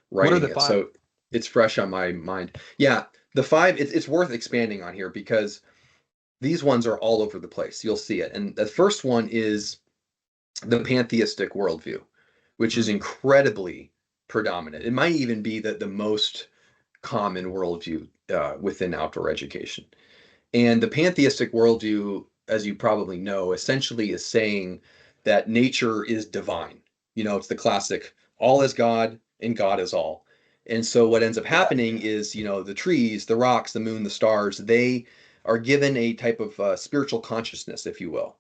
[SPEAKER 1] What are
[SPEAKER 2] writing
[SPEAKER 1] the
[SPEAKER 2] it.
[SPEAKER 1] five?
[SPEAKER 2] So it's fresh on my mind. Yeah, the five, it's worth expanding on here, because these ones are all over the place. You'll see it. And the first one is the pantheistic worldview, which is
[SPEAKER 1] Mm.
[SPEAKER 2] incredibly predominant. It might even be the most common worldview within outdoor education. And the pantheistic worldview, as you probably know, essentially is saying that nature is divine. It's the classic all is God and God is all. And so what ends up
[SPEAKER 1] Yeah.
[SPEAKER 2] happening is, the trees, the rocks, the moon, the stars, they are given a type of spiritual consciousness, if you will.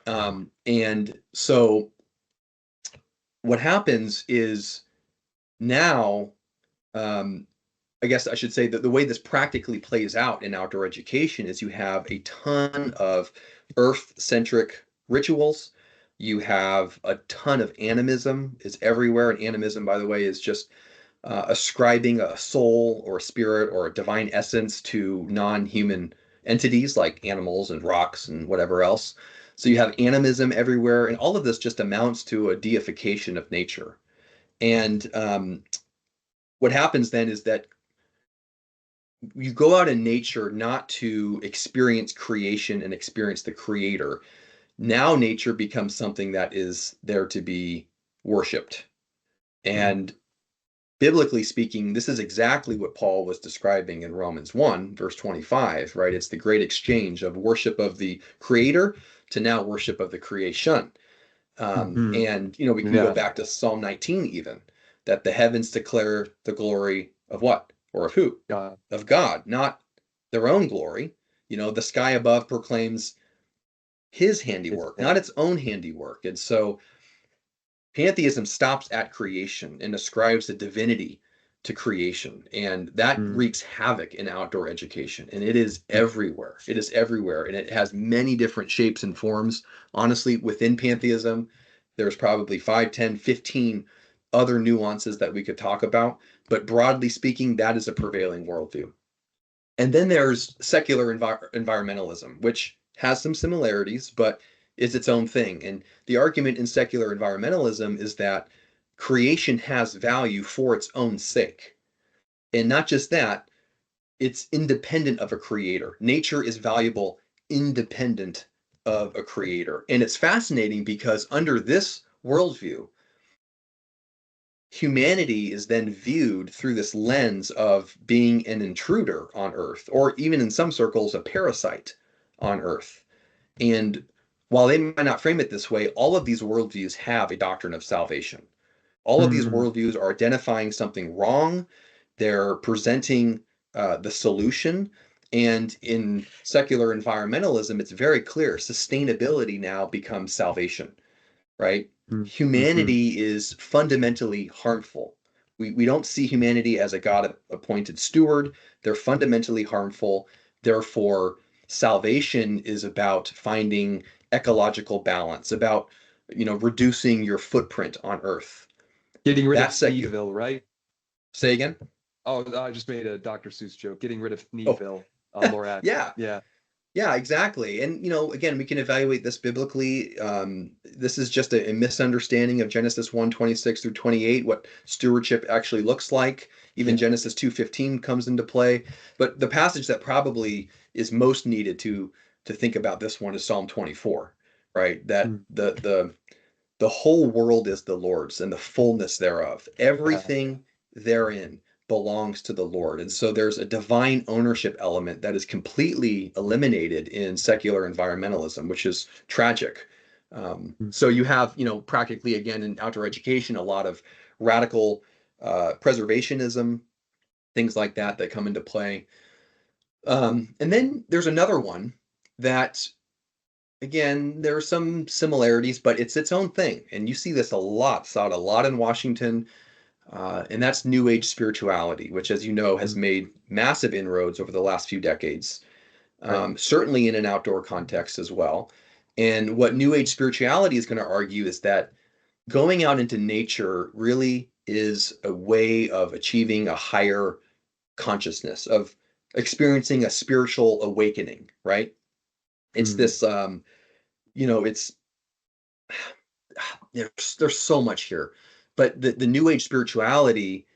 [SPEAKER 2] And so what happens is now, um, I guess I should say that the way this practically plays out in outdoor education is you have a ton of earth-centric rituals. You have a ton of animism is everywhere. And animism, by the way, is just ascribing a soul or a spirit or a divine essence to non-human entities like animals and rocks and whatever else. So you have animism everywhere, and all of this just amounts to a deification of nature. And what happens then is that you go out in nature not to experience creation and experience the creator. Now nature becomes something that is there to be worshiped.
[SPEAKER 1] Mm.
[SPEAKER 2] And biblically speaking, this is exactly what Paul was describing in Romans 1, verse 25, right? It's the great exchange of worship of the creator to now worship of the creation.
[SPEAKER 1] Hmm.
[SPEAKER 2] And, you know, we can go
[SPEAKER 1] Yeah.
[SPEAKER 2] back to Psalm 19 even, that the heavens declare the glory of what? Or of who?
[SPEAKER 1] God.
[SPEAKER 2] Of God, not their own glory. You know, the sky above proclaims his
[SPEAKER 1] His
[SPEAKER 2] handiwork, not
[SPEAKER 1] hand.
[SPEAKER 2] its own handiwork. And so pantheism stops at creation and ascribes a divinity to creation. And that
[SPEAKER 1] Mm.
[SPEAKER 2] wreaks havoc in outdoor education. And it is
[SPEAKER 1] Mm.
[SPEAKER 2] everywhere. It is everywhere. And it has many different shapes and forms. Honestly, within pantheism, there's probably 5, 10, 15 other nuances that we could talk about. But broadly speaking, that is a prevailing worldview. And then there's secular environmentalism, which has some similarities, but is its own thing. And the argument in secular environmentalism is that creation has value for its own sake. And not just that, it's independent of a creator. Nature is valuable independent of a creator. And it's fascinating because under this worldview, humanity is then viewed through this lens of being an intruder on Earth, or even in some circles, a parasite on Earth. And while they might not frame it this way, all of these worldviews have a doctrine of salvation. All of these
[SPEAKER 1] Mm.
[SPEAKER 2] worldviews are identifying something wrong, they're presenting the solution. And in secular environmentalism, it's very clear sustainability now becomes salvation, right?
[SPEAKER 1] Mm. Hmm.
[SPEAKER 2] Humanity is fundamentally harmful. We don't see humanity as a God appointed steward. They're fundamentally harmful. Therefore, salvation is about finding ecological balance, about reducing your footprint on Earth.
[SPEAKER 1] Getting rid of
[SPEAKER 2] That's secular.
[SPEAKER 1] Sneedville, right?
[SPEAKER 2] Say again?
[SPEAKER 1] Oh, I just made a Dr. Seuss joke. Getting rid of
[SPEAKER 2] Oh,
[SPEAKER 1] Sneedville on Lorac.
[SPEAKER 2] yeah.
[SPEAKER 1] Yeah.
[SPEAKER 2] Yeah, exactly. And, again, we can evaluate this biblically. This is just a misunderstanding of Genesis 1:26 through 28, what stewardship actually looks like. Even
[SPEAKER 1] Yeah.
[SPEAKER 2] Genesis 2:15 comes into play. But the passage that probably is most needed to think about this one is Psalm 24, right? That
[SPEAKER 1] Mm.
[SPEAKER 2] the whole world is the Lord's and the fullness thereof.
[SPEAKER 1] Yeah.
[SPEAKER 2] Everything therein belongs to the Lord. And so there's a divine ownership element that is completely eliminated in secular environmentalism, which is tragic.
[SPEAKER 1] Mm.
[SPEAKER 2] So you have, practically again in outdoor education, a lot of radical preservationism, things like that come into play. And then there's another one that again, there are some similarities, but it's its own thing. And you see this a lot, saw it a lot in Washington, and that's New Age spirituality, which, as you know, has
[SPEAKER 1] Mm.
[SPEAKER 2] made massive inroads over the last few decades,
[SPEAKER 1] Right.
[SPEAKER 2] certainly in an outdoor context as well. And what New Age spirituality is going to argue is that going out into nature really is a way of achieving a higher consciousness, of experiencing a spiritual awakening, right? It's
[SPEAKER 1] Mm.
[SPEAKER 2] this, it's there's so much here, but the new age spirituality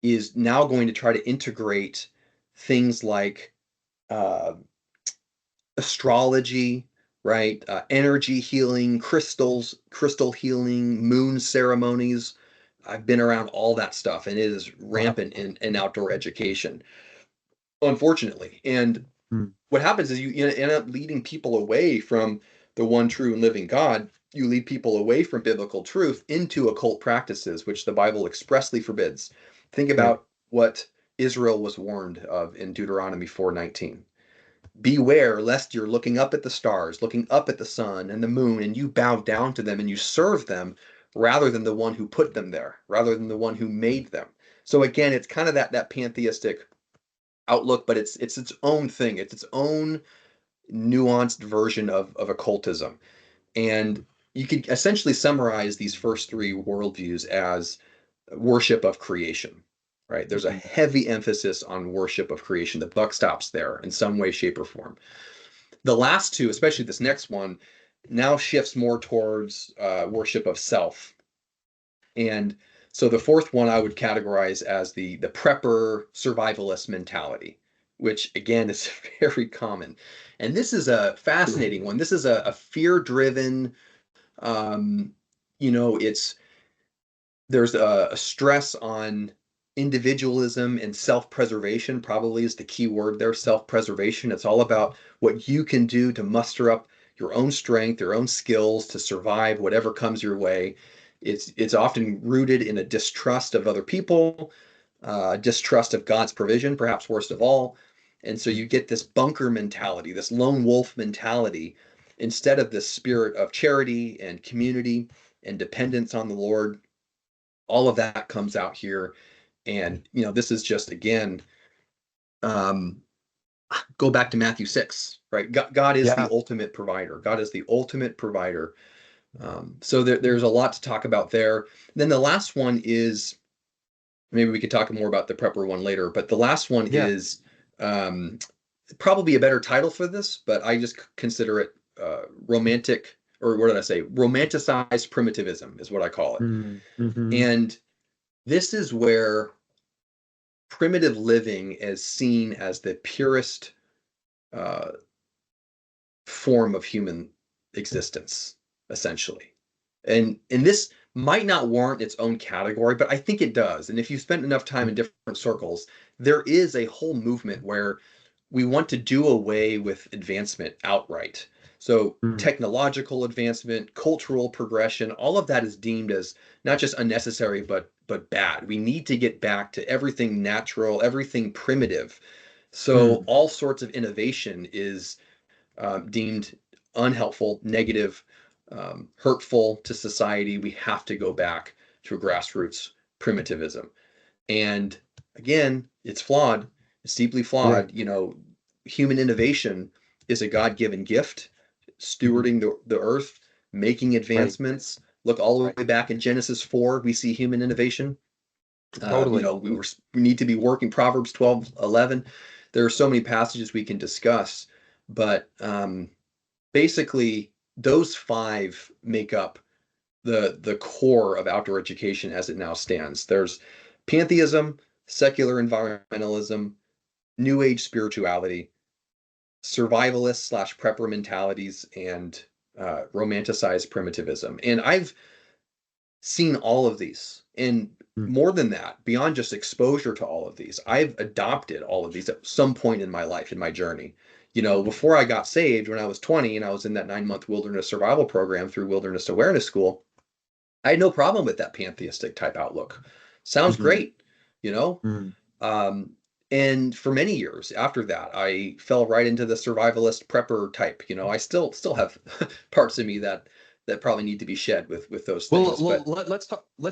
[SPEAKER 2] is now going to try to integrate things like uh, astrology, right? Energy healing, crystal healing, moon ceremonies. I've been around all that stuff, and it is
[SPEAKER 1] Wow.
[SPEAKER 2] rampant in outdoor education, unfortunately. And
[SPEAKER 1] Mm.
[SPEAKER 2] what happens is you end up leading people away from the one true and living God. You lead people away from biblical truth into occult practices, which the Bible expressly forbids. Think
[SPEAKER 1] Right.
[SPEAKER 2] about what Israel was warned of in Deuteronomy 4:19. Beware lest you're looking up at the stars, looking up at the sun and the moon, and you bow down to them and you serve them rather than the one who put them there, rather than the one who made them. So again, it's kind of that pantheistic outlook, but it's its own thing. It's its own nuanced version of occultism. And you could essentially summarize these first three worldviews as worship of creation, right? There's a
[SPEAKER 1] Mhm.
[SPEAKER 2] heavy emphasis on worship of creation. The buck stops there in some way, shape, or form. The last two, especially this next one, now shifts more towards worship of self. And so the fourth one I would categorize as the prepper survivalist mentality, which again is very common. And this is a fascinating one. This is a fear-driven, um, it's there's a stress on individualism and self-preservation, probably is the key word there, self-preservation. It's all about what you can do to muster up your own strength, your own skills to survive whatever comes your way. It's often rooted in a distrust of other people, distrust of God's provision, perhaps worst of all. And so you get this bunker mentality, this lone wolf mentality, instead of this spirit of charity and community and dependence on the Lord. All of that comes out here. And, this is just, again, um, go back to Matthew 6, right? God is the
[SPEAKER 1] Yeah.
[SPEAKER 2] ultimate provider. God is the ultimate provider. So there's a lot to talk about there. Then the last one is, maybe we could talk more about the prepper one later, but the last one
[SPEAKER 1] Yeah.
[SPEAKER 2] is um, probably a better title for this, but I just consider it romantic, or what did I say? Romanticized primitivism is what I call it.
[SPEAKER 1] Mm-hmm.
[SPEAKER 2] And this is where primitive living is seen as the purest uh, form of human existence, essentially. And this might not warrant its own category, but I think it does. And if you spend enough time in different circles, there is a whole movement where we want to do away with advancement outright. So
[SPEAKER 1] Mm.
[SPEAKER 2] technological advancement, cultural progression, all of that is deemed as not just unnecessary but bad. We need to get back to everything natural, everything primitive. So
[SPEAKER 1] Mm.
[SPEAKER 2] all sorts of innovation is deemed unhelpful, negative, hurtful to society. We have to go back to a grassroots primitivism. And again, it's flawed. It's deeply
[SPEAKER 1] Right.
[SPEAKER 2] flawed. Human innovation is a God-given gift,
[SPEAKER 1] Mhm.
[SPEAKER 2] stewarding the earth, making
[SPEAKER 1] Right.
[SPEAKER 2] advancements. Look all the
[SPEAKER 1] Right.
[SPEAKER 2] way back in Genesis 4, we see human innovation.
[SPEAKER 1] Totally.
[SPEAKER 2] We need to be working Proverbs 12:11. There are so many passages we can discuss, but basically those five make up the core of outdoor education as it now stands. There's pantheism, secular environmentalism, new age spirituality, survivalist slash prepper mentalities, and romanticized primitivism. And I've seen all of these. And
[SPEAKER 1] Mm.
[SPEAKER 2] more than that, beyond just exposure to all of these, I've adopted all of these at some point in my life, in my journey. Before I got saved, when I was 20 and I was in that 9-month wilderness survival program through Wilderness Awareness School, I had no problem with that pantheistic type outlook. Sounds
[SPEAKER 1] Mhm.
[SPEAKER 2] great, you know?
[SPEAKER 1] Mm.
[SPEAKER 2] Um, and for many years after that, I fell right into the survivalist prepper type. I still have parts of me that probably need to be shed with those things.
[SPEAKER 1] Well,
[SPEAKER 2] But
[SPEAKER 1] let's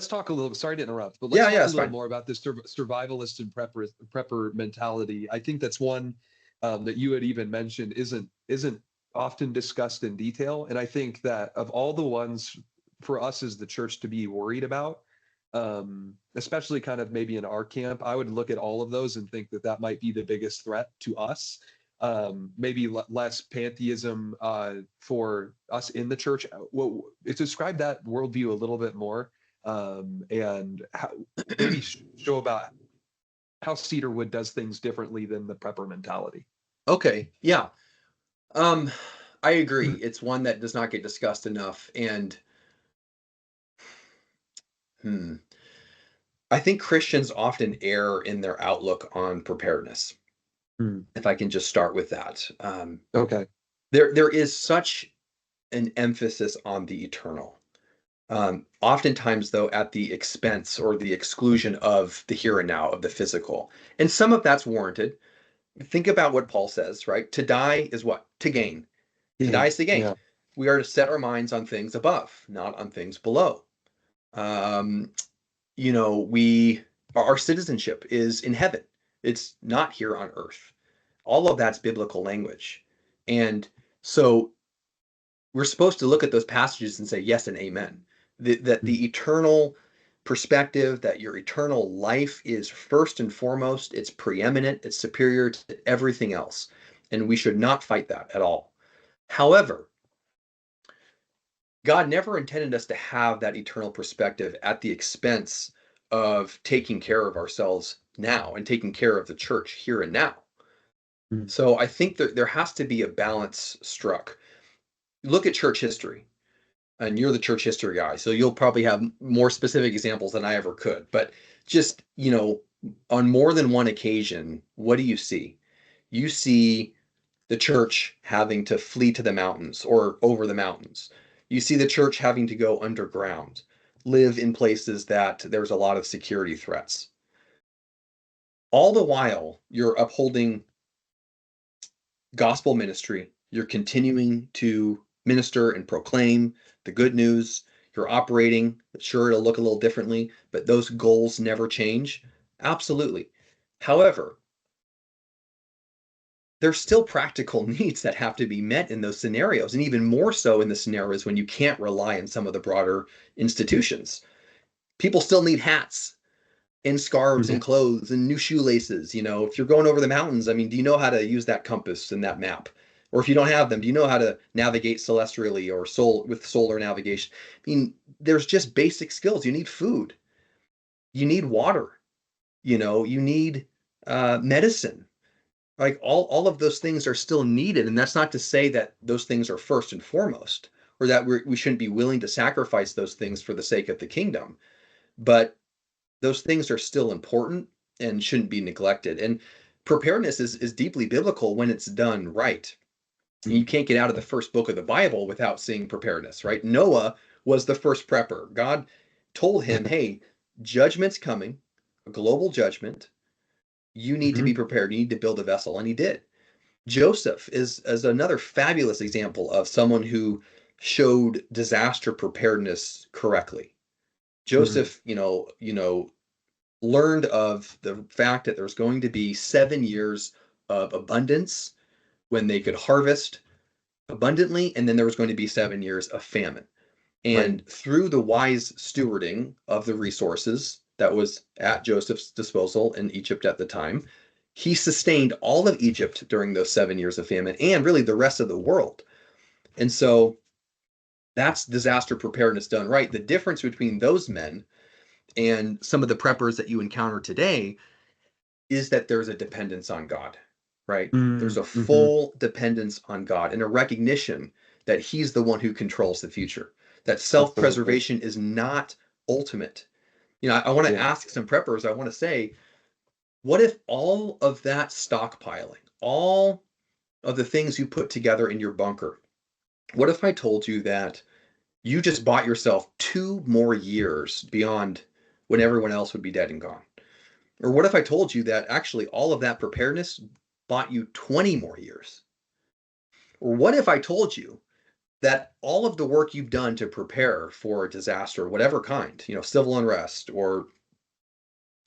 [SPEAKER 1] talk a little. Sorry to interrupt, but let's
[SPEAKER 2] yeah, yeah,
[SPEAKER 1] talk a
[SPEAKER 2] it's
[SPEAKER 1] little
[SPEAKER 2] fine.
[SPEAKER 1] more about this survivalist and prepper mentality. I think that's one that you had even mentioned isn't often discussed in detail, and I think that of all the ones for us as the church to be worried about, especially kind of maybe in our camp, I would look at all of those and think that that might be the biggest threat to us. Maybe less pantheism for us in the church. Well, it's describe that worldview a little bit more, and maybe show about how Cedarwood does things differently than the prepper mentality.
[SPEAKER 2] Okay, yeah. Um, I agree. It's one that does not get discussed enough, and hmm, I think Christians often err in their outlook on preparedness.
[SPEAKER 1] Mm.
[SPEAKER 2] If I can just start with that,
[SPEAKER 1] Okay.
[SPEAKER 2] there is such an emphasis on the eternal. Oftentimes, though, at the expense or the exclusion of the here and now, of the physical. And some of that's warranted. Think about what Paul says, right? To die is what? To gain. To die
[SPEAKER 1] Yeah.
[SPEAKER 2] is to gain.
[SPEAKER 1] Yeah.
[SPEAKER 2] We are to set our minds on things above, not on things below. Um, we Our citizenship is in heaven. It's not here on earth. All of that's biblical language. And so we're supposed to look at those passages and say yes and amen. That
[SPEAKER 1] Mm.
[SPEAKER 2] the eternal perspective, that your eternal life is first and foremost, it's preeminent, it's superior to everything else. And we should not fight that at all. However, God never intended us to have that eternal perspective at the expense of taking care of ourselves now and taking care of the church here and now.
[SPEAKER 1] Mm.
[SPEAKER 2] So I think that there has to be a balance struck. Look at church history, and you're the church history guy, so you'll probably have more specific examples than I ever could. But just, on more than one occasion, what do you see? You see the church having to flee to the mountains or over the mountains. You see the church having to go underground, live in places that there's a lot of security threats. All the while, you're upholding gospel ministry. You're continuing to minister and proclaim the good news. You're operating. Sure, it'll look a little differently, but those goals never change. Absolutely. However, there's still practical needs that have to be met in those scenarios, and even more so in the scenarios when you can't rely on some of the broader institutions. People still need hats and scarves
[SPEAKER 1] Yeah.
[SPEAKER 2] and clothes and new shoelaces. If you're going over the mountains, I mean, do you know how to use that compass and that map? Or if you don't have them, do you know how to navigate celestially or with solar navigation? I mean, there's just basic skills. You need food. You need water. You need medicine. Like all of those things are still needed, and that's not to say that those things are first and foremost, or that we shouldn't be willing to sacrifice those things for the sake of the kingdom. But those things are still important and shouldn't be neglected. And preparedness is deeply biblical when it's done right.
[SPEAKER 1] Mm.
[SPEAKER 2] You can't get out of the first book of the Bible without seeing preparedness, right? Noah was the first prepper. God told him, hey, judgment's coming, a global judgment. You need to be
[SPEAKER 1] Mhm.
[SPEAKER 2] prepared. You need to build a vessel. And he did. Joseph is another fabulous example of someone who showed disaster preparedness correctly.
[SPEAKER 1] Mhm.
[SPEAKER 2] Joseph, learned of the fact that there's going to be 7 years of abundance when they could harvest abundantly, and then there was going to be 7 years of famine.
[SPEAKER 1] Right.
[SPEAKER 2] And through the wise stewarding of the resources that was at Joseph's disposal in Egypt at the time, he sustained all of Egypt during those 7 years of famine and really the rest of the world. And so that's disaster preparedness done right. The difference between those men and some of the preppers that you encounter today is that there's a dependence on God, right? There's
[SPEAKER 1] Mm.
[SPEAKER 2] a
[SPEAKER 1] Mhm.
[SPEAKER 2] full dependence on God and a recognition that He's the one who controls the future, that self
[SPEAKER 1] Absolutely.
[SPEAKER 2] preservation is not ultimate. I want to
[SPEAKER 1] Yeah.
[SPEAKER 2] ask some preppers, I want to say, what if all of that stockpiling, all of the things you put together in your bunker, what if I told you that you just bought yourself 2 more years beyond when everyone else would be dead and gone? Or what if I told you that actually all of that preparedness bought you 20 more years? Or what if I told you that all of the work you've done to prepare for a disaster, whatever kind, civil unrest or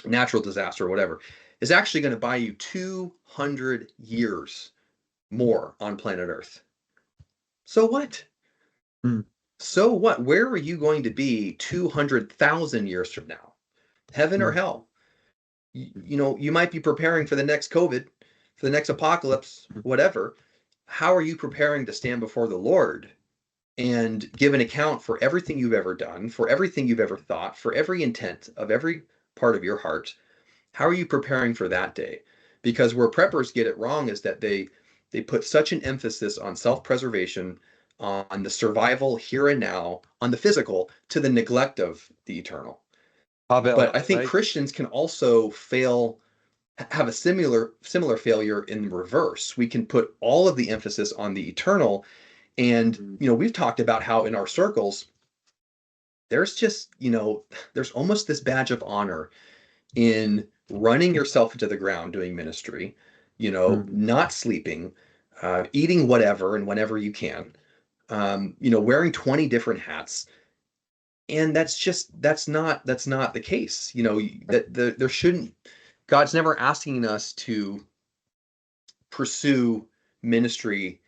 [SPEAKER 2] natural disaster or whatever, is actually going to buy you 200 years more on planet Earth? So what?
[SPEAKER 1] Mm.
[SPEAKER 2] So what? Where are you going to be 200,000 years from now? Heaven or
[SPEAKER 1] Mm.
[SPEAKER 2] hell? You might be preparing for the next COVID, for the next apocalypse,
[SPEAKER 1] Mhm.
[SPEAKER 2] whatever. How are you preparing to stand before the Lord and give an account for everything you've ever done, for everything you've ever thought, for every intent of every part of your heart? How are you preparing for that day? Because where preppers get it wrong is that they put such an emphasis on self-preservation, on the survival here and now, on the physical, to the neglect of the eternal. But
[SPEAKER 1] Pavel,
[SPEAKER 2] I think Christians can also have a similar failure in reverse. We can put all of the emphasis on the eternal, and
[SPEAKER 1] Mhm.
[SPEAKER 2] we've talked about how in our circles there's just there's almost this badge of honor in running yourself into the ground doing ministry,
[SPEAKER 1] Mhm.
[SPEAKER 2] not sleeping, eating whatever and whenever you can, wearing 20 different hats. and that's not the case. There shouldn't, God's never asking us to pursue ministry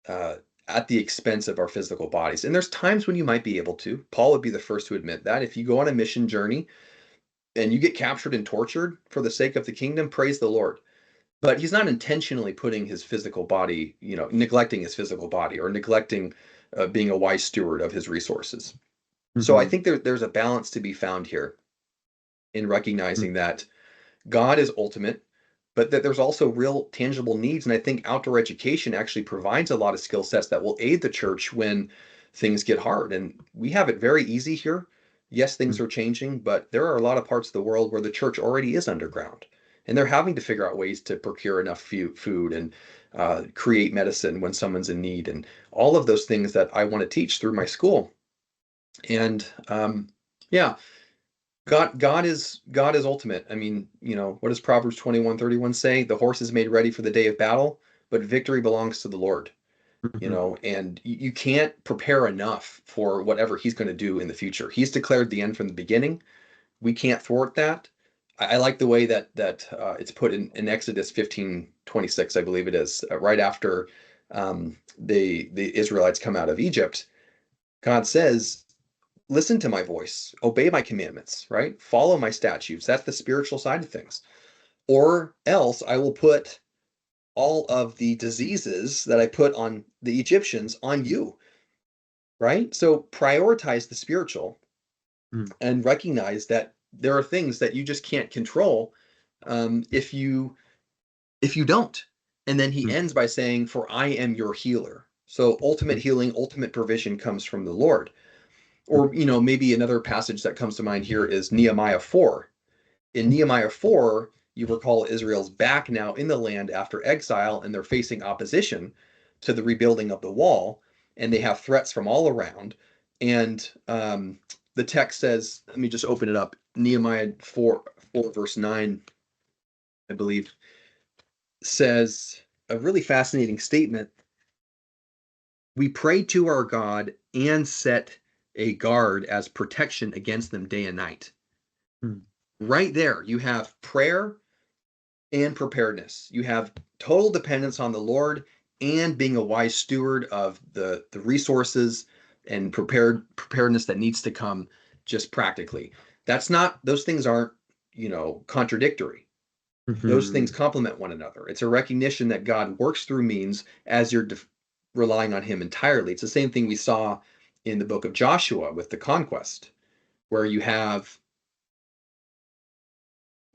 [SPEAKER 2] uh, at the expense of our physical bodies. And there's times when you might be able to. Paul would be the first to admit that. If you go on a mission journey and you get captured and tortured for the sake of the kingdom, praise the Lord. But he's not intentionally putting his physical body, neglecting his physical body, or neglecting being a wise steward of his resources. So I
[SPEAKER 1] Hmm.
[SPEAKER 2] think there's a balance to be found here in recognizing that God is ultimate, but that there's also real tangible needs. And I think outdoor education actually provides a lot of skill sets that will aid the church when things get hard. And we have it very easy here. Yes, things are changing, but there are a lot of parts of the world where the church already is underground. And they're having to figure out ways to procure enough food and create medicine when someone's in need, and all of those things that I want to teach through my school. And yeah, God is ultimate. I mean, what does Proverbs 21:31 say? The horse is made ready for the day of battle, but victory belongs to the Lord.
[SPEAKER 1] Hmm.
[SPEAKER 2] And you can't prepare enough for whatever he's going to do in the future. He's declared the end from the beginning. We can't thwart that. I like the way that it's put in Exodus 15:26, I believe it is, right after the Israelites come out of Egypt. God says, listen to my voice, obey my commandments, right? Follow my statutes. That's the spiritual side of things. Or else I will put all of the diseases that I put on the Egyptians on you, right? So prioritize the spiritual and recognize that there are things that you just can't control if you don't. And then he ends by saying, "For I am your healer." So ultimate healing, ultimate provision comes from the Lord. Or, maybe another passage that comes to mind here is Nehemiah 4. In Nehemiah 4, you recall Israel's back now in the land after exile, and they're facing opposition to the rebuilding of the wall, and they have threats from all around. And the text says, let me just open it up. Nehemiah 4 verse 9, I believe, says a really fascinating statement. We prayed to our God and set a guard as protection against them day and night. Right there, you have prayer and preparedness. You have total dependence on the Lord and being a wise steward of the resources and preparedness that needs to come just practically. Those things aren't, contradictory. Those things complement one another. It's a recognition that God works through means as you're relying on him entirely. It's the same thing we saw in the book of Joshua with the conquest, where you have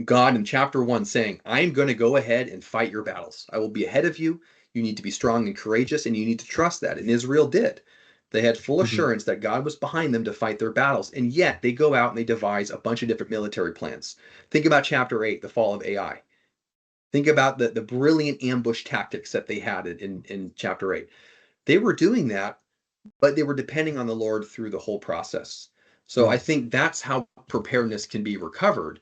[SPEAKER 2] God in chapter 1 saying, I'm going to go ahead and fight your battles. I will be ahead of you. You need to be strong and courageous, and you need to trust that. And Israel did. They had full assurance that God was behind them to fight their battles. And yet they go out and they devise a bunch of different military plans. Think about chapter 8, the fall of Ai. Think about the brilliant ambush tactics that they had in chapter 8. They were doing that, but they were depending on the Lord through the whole process. So I think that's how preparedness can be recovered.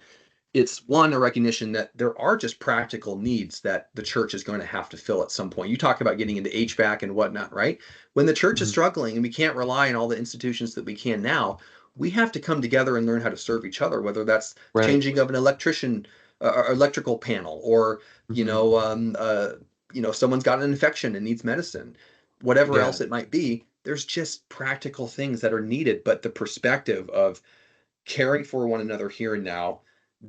[SPEAKER 2] It's one, a recognition that there are just practical needs that the church is going to have to fill at some point. You talk about getting into HVAC and whatnot, right? When the church is struggling and we can't rely on all the institutions that we can now, we have to come together and learn how to serve each other, whether that's
[SPEAKER 1] Right.
[SPEAKER 2] changing of an electrical panel, or someone's got an infection and needs medicine, whatever
[SPEAKER 1] Yeah.
[SPEAKER 2] else it might be. There's just practical things that are needed, but the perspective of caring for one another here and now,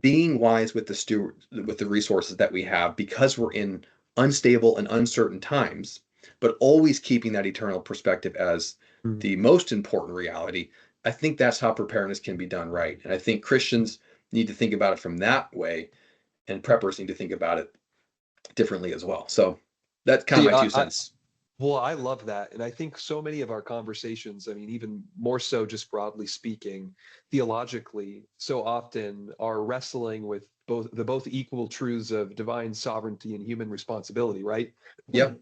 [SPEAKER 2] being wise with the resources that we have because we're in unstable and uncertain times, but always keeping that eternal perspective as the most important reality. I think that's how preparedness can be done right. And I think Christians need to think about it from that way, and preppers need to think about it differently as well. So that's kind of
[SPEAKER 1] See,
[SPEAKER 2] my two cents.
[SPEAKER 1] well, I love that. And I think so many of our conversations, I mean, even more so just broadly speaking, theologically, so often are wrestling with both equal truths of divine sovereignty and human responsibility, right?
[SPEAKER 2] Yep.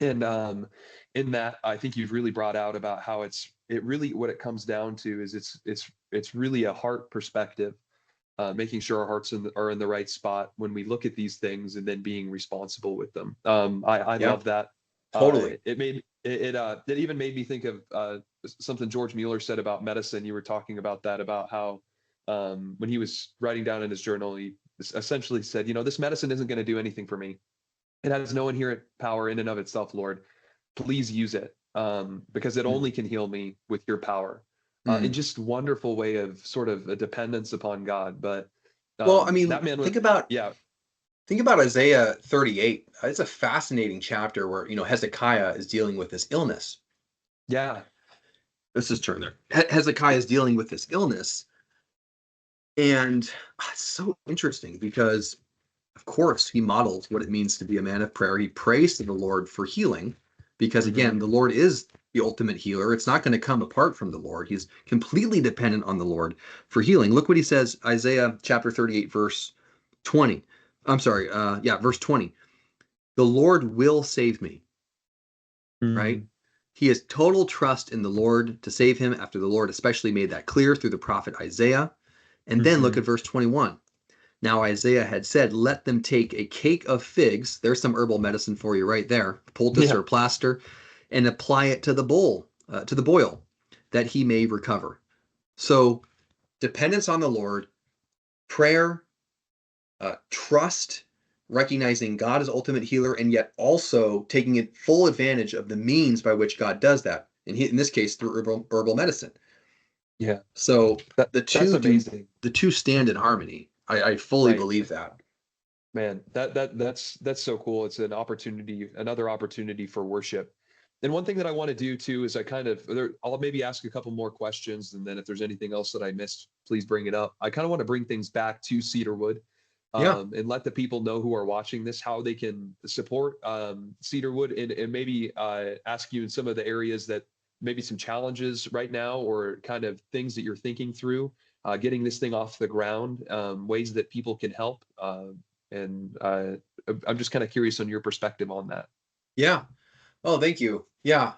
[SPEAKER 1] And in that, I think you've really brought out about how it really what it comes down to is it's really a heart perspective, making sure our hearts are in the right spot when we look at these things, and then being responsible with them. I
[SPEAKER 2] Yeah.
[SPEAKER 1] love that.
[SPEAKER 2] Totally.
[SPEAKER 1] It even made me think of something George Mueller said about medicine. You were talking about that, about how when he was writing down in his journal, he essentially said, this medicine isn't going to do anything for me. It has no inherent power in and of itself, Lord. Please use it, because it
[SPEAKER 2] Mm.
[SPEAKER 1] only can heal me with your power. And
[SPEAKER 2] Mm.
[SPEAKER 1] just wonderful way of sort of a dependence upon God. But
[SPEAKER 2] Well, I mean,
[SPEAKER 1] that man was,
[SPEAKER 2] think about
[SPEAKER 1] yeah,
[SPEAKER 2] think about Isaiah 38. It's a fascinating chapter where, Hezekiah is dealing with this illness.
[SPEAKER 1] yeah,
[SPEAKER 2] Let's just turn there. Hezekiah is dealing with this illness, and it's so interesting because, of course, he models what it means to be a man of prayer. He prays to the Lord for healing because,
[SPEAKER 1] hmm
[SPEAKER 2] again, the Lord is the ultimate healer. It's not going to come apart from the Lord. He's completely dependent on the Lord for healing. Look what he says, Isaiah chapter 38, verse 20. I'm sorry, verse 20. The Lord will save me, right?
[SPEAKER 1] mm
[SPEAKER 2] He has total trust in the Lord to save him after the Lord especially made that clear through the prophet Isaiah. And then look
[SPEAKER 1] hmm
[SPEAKER 2] at verse 21. Now Isaiah had said, let them take a cake of figs. There's some herbal medicine for you right there, poultice
[SPEAKER 1] yeah,
[SPEAKER 2] or plaster, and apply it to the boil, that he may recover. So dependence on the Lord, prayer, trust, recognizing God as ultimate healer, and yet also taking it full advantage of the means by which God does that. And in this case, through herbal medicine.
[SPEAKER 1] yeah.
[SPEAKER 2] So the
[SPEAKER 1] That's
[SPEAKER 2] two do
[SPEAKER 1] amazing.
[SPEAKER 2] the two stand in harmony. I fully
[SPEAKER 1] Right.
[SPEAKER 2] believe that.
[SPEAKER 1] Man, that's so cool. It's an opportunity, another opportunity for worship. And one thing that I want to do too is I'll maybe ask a couple more questions, and then if there's anything else that I missed, please bring it up. I kind of want to bring things back to Cedarwood,
[SPEAKER 2] Yeah.
[SPEAKER 1] and let the people know who are watching this how they can support Cedarwood, and maybe ask you in some of the areas that maybe some challenges right now, or kind of things that you're thinking through, getting this thing off the ground, ways that people can help. And I'm just kind of curious on your perspective on that.
[SPEAKER 2] Yeah. Oh, thank you. Yeah.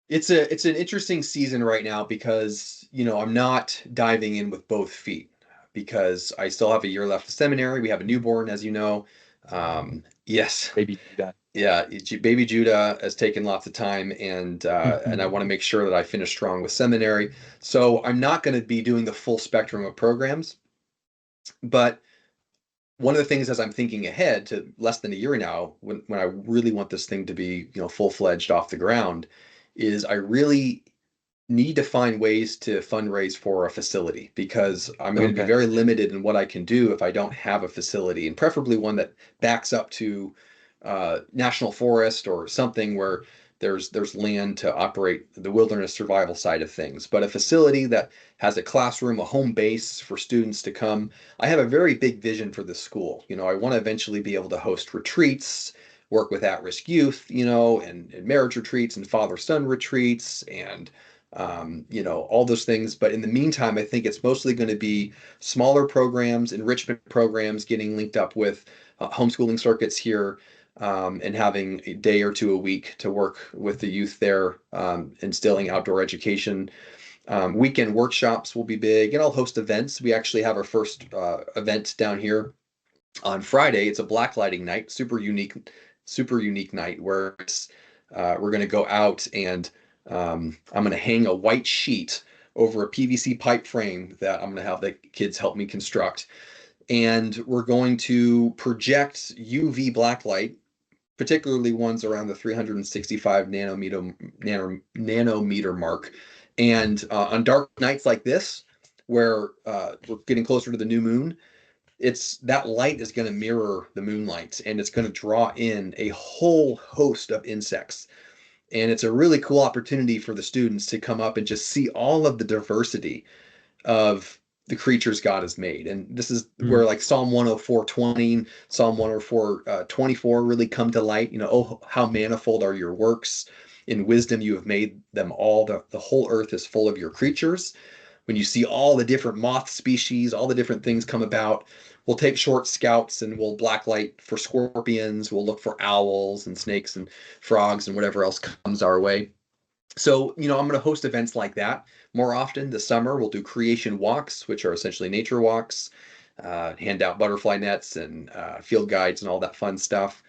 [SPEAKER 2] It's an interesting season right now because, I'm not diving in with both feet because I still have a year left of seminary. We have a newborn, as you know. Yes.
[SPEAKER 1] Maybe do that.
[SPEAKER 2] Yeah, baby Judah has taken lots of time, and I
[SPEAKER 1] Mhm.
[SPEAKER 2] want to make sure that I finish strong with seminary. So I'm not going to be doing the full spectrum of programs, but one of the things as I'm thinking ahead to less than a year now, when I really want this thing to be, full-fledged off the ground, is I really need to find ways to fundraise for a facility because I'm going to be
[SPEAKER 1] Okay.
[SPEAKER 2] very limited in what I can do if I don't have a facility, and preferably one that backs up to national forest or something where there's land to operate the wilderness survival side of things. But a facility that has a classroom, a home base for students to come. I have a very big vision for this school. I want to eventually be able to host retreats, work with at-risk youth, and marriage retreats and father-son retreats and all those things. But in the meantime, I think it's mostly going to be smaller programs, enrichment programs, getting linked up with homeschooling circuits here, and having a day or two a week to work with the youth there, instilling outdoor education. Weekend workshops will be big, and I'll host events. We actually have our first event down here on Friday. It's a black lighting night, super unique night where we're going to go out and I'm going to hang a white sheet over a PVC pipe frame that I'm going to have the kids help me construct. And we're going to project UV black light, particularly ones around the 365 nanometer mark. And on dark nights like this, where we're getting closer to the new moon, it's that light is going to mirror the moonlight and it's going to draw in a whole host of insects. And it's a really cool opportunity for the students to come up and just see all of the diversity of the creatures God has made. And this is where
[SPEAKER 1] Mm.
[SPEAKER 2] like Psalm 104:20, Psalm 104:24 really come to light. Oh, how manifold are your works. In wisdom you have made them all. The whole earth is full of your creatures. When you see all the different moth species, all the different things come about, we'll take short scouts and we'll blacklight for scorpions. We'll look for owls and snakes and frogs and whatever else comes our way. So, I'm going to host events like that more often. This summer, we'll do creation walks, which are essentially nature walks, hand out butterfly nets and field guides and all that fun stuff.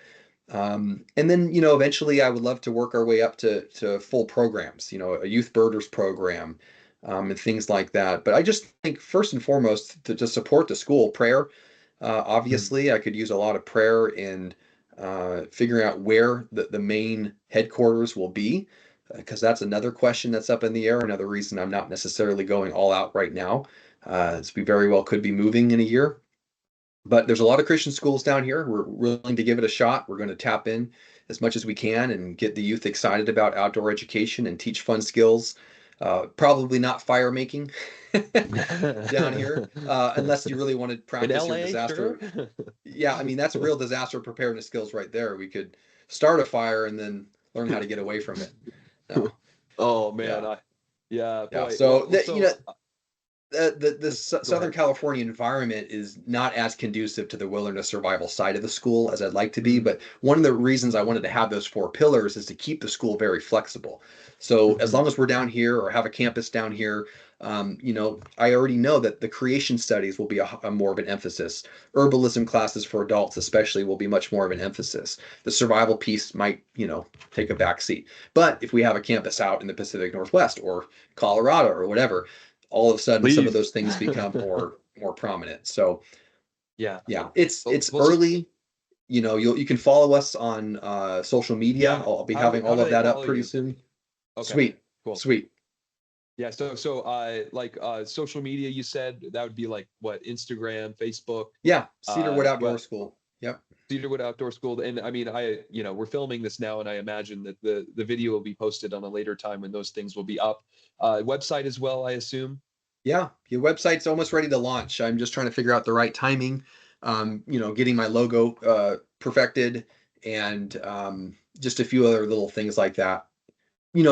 [SPEAKER 2] And then, eventually I would love to work our way up to full programs, a youth birders program, and things like that. But I just think first and foremost to support the school, prayer.
[SPEAKER 1] Mm.
[SPEAKER 2] Obviously, I could use a lot of prayer in figuring out where the main headquarters will be, because that's another question that's up in the air. Another reason I'm not necessarily going all out right now, as we very well could be moving in a year. But there's a lot of Christian schools down here. We're willing to give it a shot. We're going to tap in as much as we can and get the youth excited about outdoor education and teach fun skills. Probably not fire making down here, unless you really want to
[SPEAKER 1] In
[SPEAKER 2] practice your
[SPEAKER 1] LA, sure.
[SPEAKER 2] disaster. Yeah, I mean, that's real disaster preparedness skills right there. We could start a fire and then learn how to get away from it. No,
[SPEAKER 1] Oh man,
[SPEAKER 2] yeah,
[SPEAKER 1] yeah,
[SPEAKER 2] yeah.
[SPEAKER 1] boy.
[SPEAKER 2] So
[SPEAKER 1] Well, so
[SPEAKER 2] the
[SPEAKER 1] go
[SPEAKER 2] Southern
[SPEAKER 1] ahead.
[SPEAKER 2] California environment is not as conducive to the wilderness survival side of the school as I'd like to be.
[SPEAKER 1] Mm,
[SPEAKER 2] But one of the reasons I wanted to have those four pillars is to keep the school very flexible. So as
[SPEAKER 1] mhm.
[SPEAKER 2] long as we're down here or have a campus down here, I already know that the creation studies will be a more of an emphasis. Herbalism classes for adults, especially, will be much more of an emphasis. The survival piece might, take a back seat. But if we have a campus out in the Pacific Northwest or Colorado or whatever, all of a sudden some of
[SPEAKER 1] Please.
[SPEAKER 2] those things become more prominent. So
[SPEAKER 1] Yeah.
[SPEAKER 2] yeah, it's
[SPEAKER 1] Well,
[SPEAKER 2] early. You can follow us on social media.
[SPEAKER 1] yeah.
[SPEAKER 2] I'll be
[SPEAKER 1] How
[SPEAKER 2] having
[SPEAKER 1] how
[SPEAKER 2] all
[SPEAKER 1] do
[SPEAKER 2] of
[SPEAKER 1] they
[SPEAKER 2] that up
[SPEAKER 1] follow
[SPEAKER 2] pretty
[SPEAKER 1] you?
[SPEAKER 2] soon.
[SPEAKER 1] Okay.
[SPEAKER 2] Sweet,
[SPEAKER 1] Cool.
[SPEAKER 2] sweet.
[SPEAKER 1] Yeah. So like social media, you said that would be like what, Instagram, Facebook,
[SPEAKER 2] Yeah, Cedarwood Outdoor
[SPEAKER 1] well,
[SPEAKER 2] School. Yep.
[SPEAKER 1] Cedarwood Outdoor School. And I mean, we're filming this now, and I imagine that the video will be posted on a later time when those things will be up. Website as well, I assume.
[SPEAKER 2] Yeah, your website's almost ready to launch. I'm just trying to figure out the right timing. Getting my logo perfected and just a few other little things like that.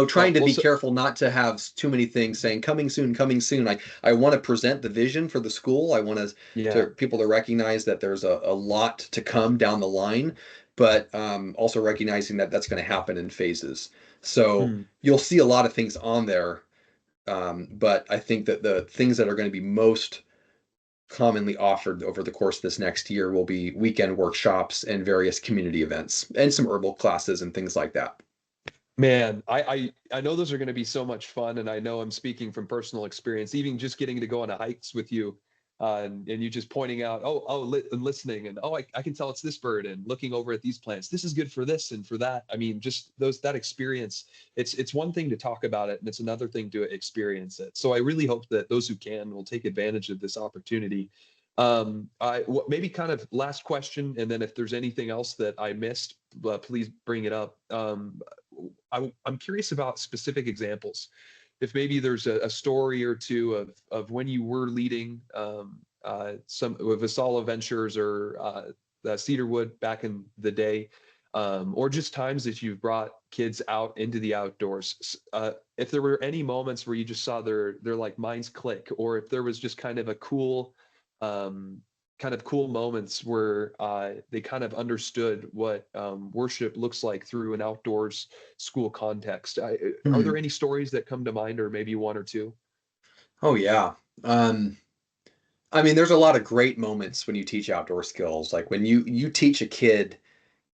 [SPEAKER 2] Trying
[SPEAKER 1] Oh,
[SPEAKER 2] to
[SPEAKER 1] well,
[SPEAKER 2] be
[SPEAKER 1] so
[SPEAKER 2] careful not to have too many things saying coming soon, coming soon. I want to present the vision for the school. I want to
[SPEAKER 1] yeah.
[SPEAKER 2] people to recognize that there's a lot to come down the line, but also recognizing that that's going to happen in phases. So
[SPEAKER 1] Hmm.
[SPEAKER 2] you'll see a lot of things on there, but I think that the things that are going to be most commonly offered over the course of this next year will be weekend workshops and various community events and some herbal classes and things like that.
[SPEAKER 1] Man, I know those are going to be so much fun, and I know I'm speaking from personal experience. Even just getting to go on a hikes with you, and you just pointing out, and listening, and I can tell it's this bird, and looking over at these plants. This is good for this and for that. I mean, just that experience. It's one thing to talk about it, and it's another thing to experience it. So I really hope that those who can will take advantage of this opportunity. Maybe kind of last question, and then if there's anything else that I missed, please bring it up. I'm curious about specific examples. If maybe there's a story or two of when you were leading some with Vassallo Ventures or Cedarwood back in the day, or just times that you've brought kids out into the outdoors. If there were any moments where you just saw their like minds click, or if there was just um, kind of cool moments where they kind of understood what worship looks like through an outdoors school context. Are there
[SPEAKER 2] Hmm.
[SPEAKER 1] any stories that come to mind, or maybe one or two?
[SPEAKER 2] Oh yeah. Um, I mean, there's a lot of great moments when you teach outdoor skills. Like when you teach a kid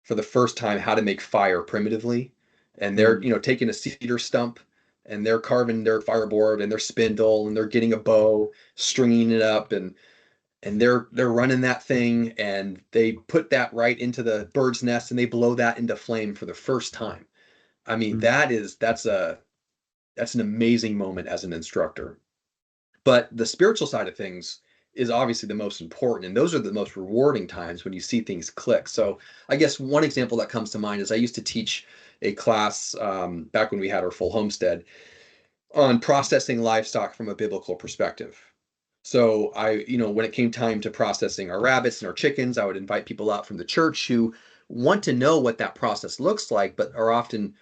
[SPEAKER 2] for the first time how to make fire primitively, and they're
[SPEAKER 1] Mm,
[SPEAKER 2] taking a cedar stump and they're carving their fireboard and their spindle and they're getting a bow, stringing it up, and they're running that thing and they put that right into the bird's nest and they blow that into flame for the first time. I mean,
[SPEAKER 1] mm,
[SPEAKER 2] that's an amazing moment as an instructor. But the spiritual side of things is obviously the most important, and those are the most rewarding times when you see things click. So I guess one example that comes to mind is I used to teach a class back when we had our full homestead on processing livestock from a biblical perspective. So when it came time to processing our rabbits and our chickens, I would invite people out from the church who want to know what that process looks like, but are often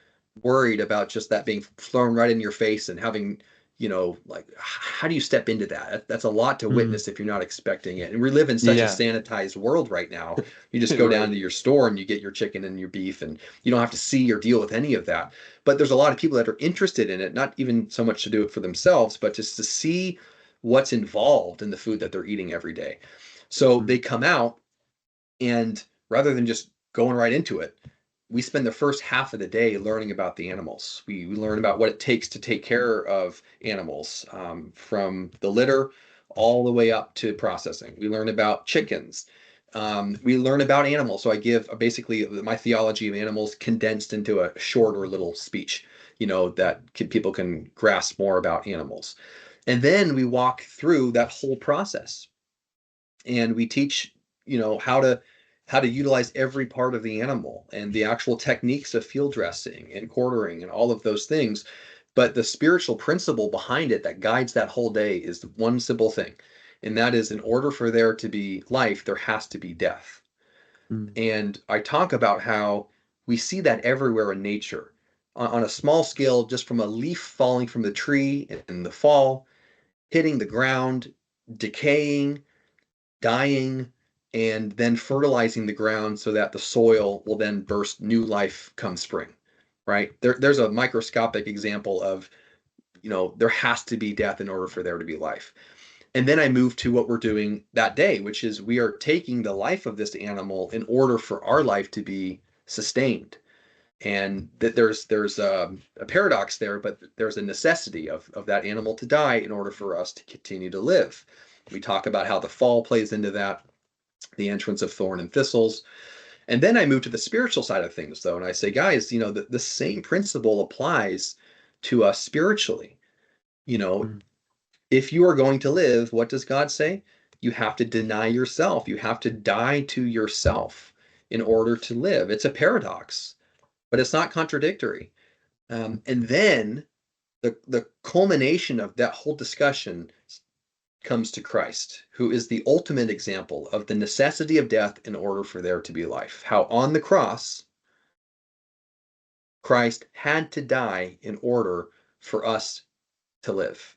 [SPEAKER 2] worried about just that being thrown right in your face and having, like, how do you step into that? That's a lot to
[SPEAKER 1] mm.
[SPEAKER 2] witness if you're not expecting it. And we live in such a
[SPEAKER 1] Yeah,
[SPEAKER 2] sanitized world right now. You just go down
[SPEAKER 1] right.
[SPEAKER 2] to your store and you get your chicken and your beef, and you don't have to see or deal with any of that. But there's a lot of people that are interested in it, not even so much to do it for themselves, but just to see what's involved in the food that they're eating every day. So they
[SPEAKER 1] Mm,
[SPEAKER 2] come out and rather than just going right into it, we spend the first half of the day learning about the animals. We learn about what it takes to take care of animals, from the litter all the way up to processing. We learn about chickens. We learn about animals. So I give basically my theology of animals condensed into a shorter little speech, that people can grasp more about animals. And then we walk through that whole process, and we teach how to utilize every part of the animal and the actual techniques of field dressing and quartering and all of those things. But the spiritual principle behind it that guides that whole day is one simple thing, and that is, in order for there to be life, there has to be death.
[SPEAKER 1] Mm.
[SPEAKER 2] And I talk about how we see that everywhere in nature, on a small scale, just from a leaf falling from the tree in the fall, hitting the ground, decaying, dying, and then fertilizing the ground so that the soil will then burst new life come spring, right? There's a microscopic example of, there has to be death in order for there to be life. And then I move to what we're doing that day, which is we are taking the life of this animal in order for our life to be sustained. And that there's a paradox there, but there's a necessity of that animal to die in order for us to continue to live. We talk about how the fall plays into that, the entrance of thorn and thistles. And then I move to the spiritual side of things, though, and I say, guys, the same principle applies to us spiritually. You know,
[SPEAKER 1] Mm.
[SPEAKER 2] if you are going to live, what does God say? You have to deny yourself. You have to die to yourself in order to live. It's a paradox, but it's not contradictory. And then the culmination of that whole discussion comes to Christ, who is the ultimate example of the necessity of death in order for there to be life. How on the cross, Christ had to die in order for us to live.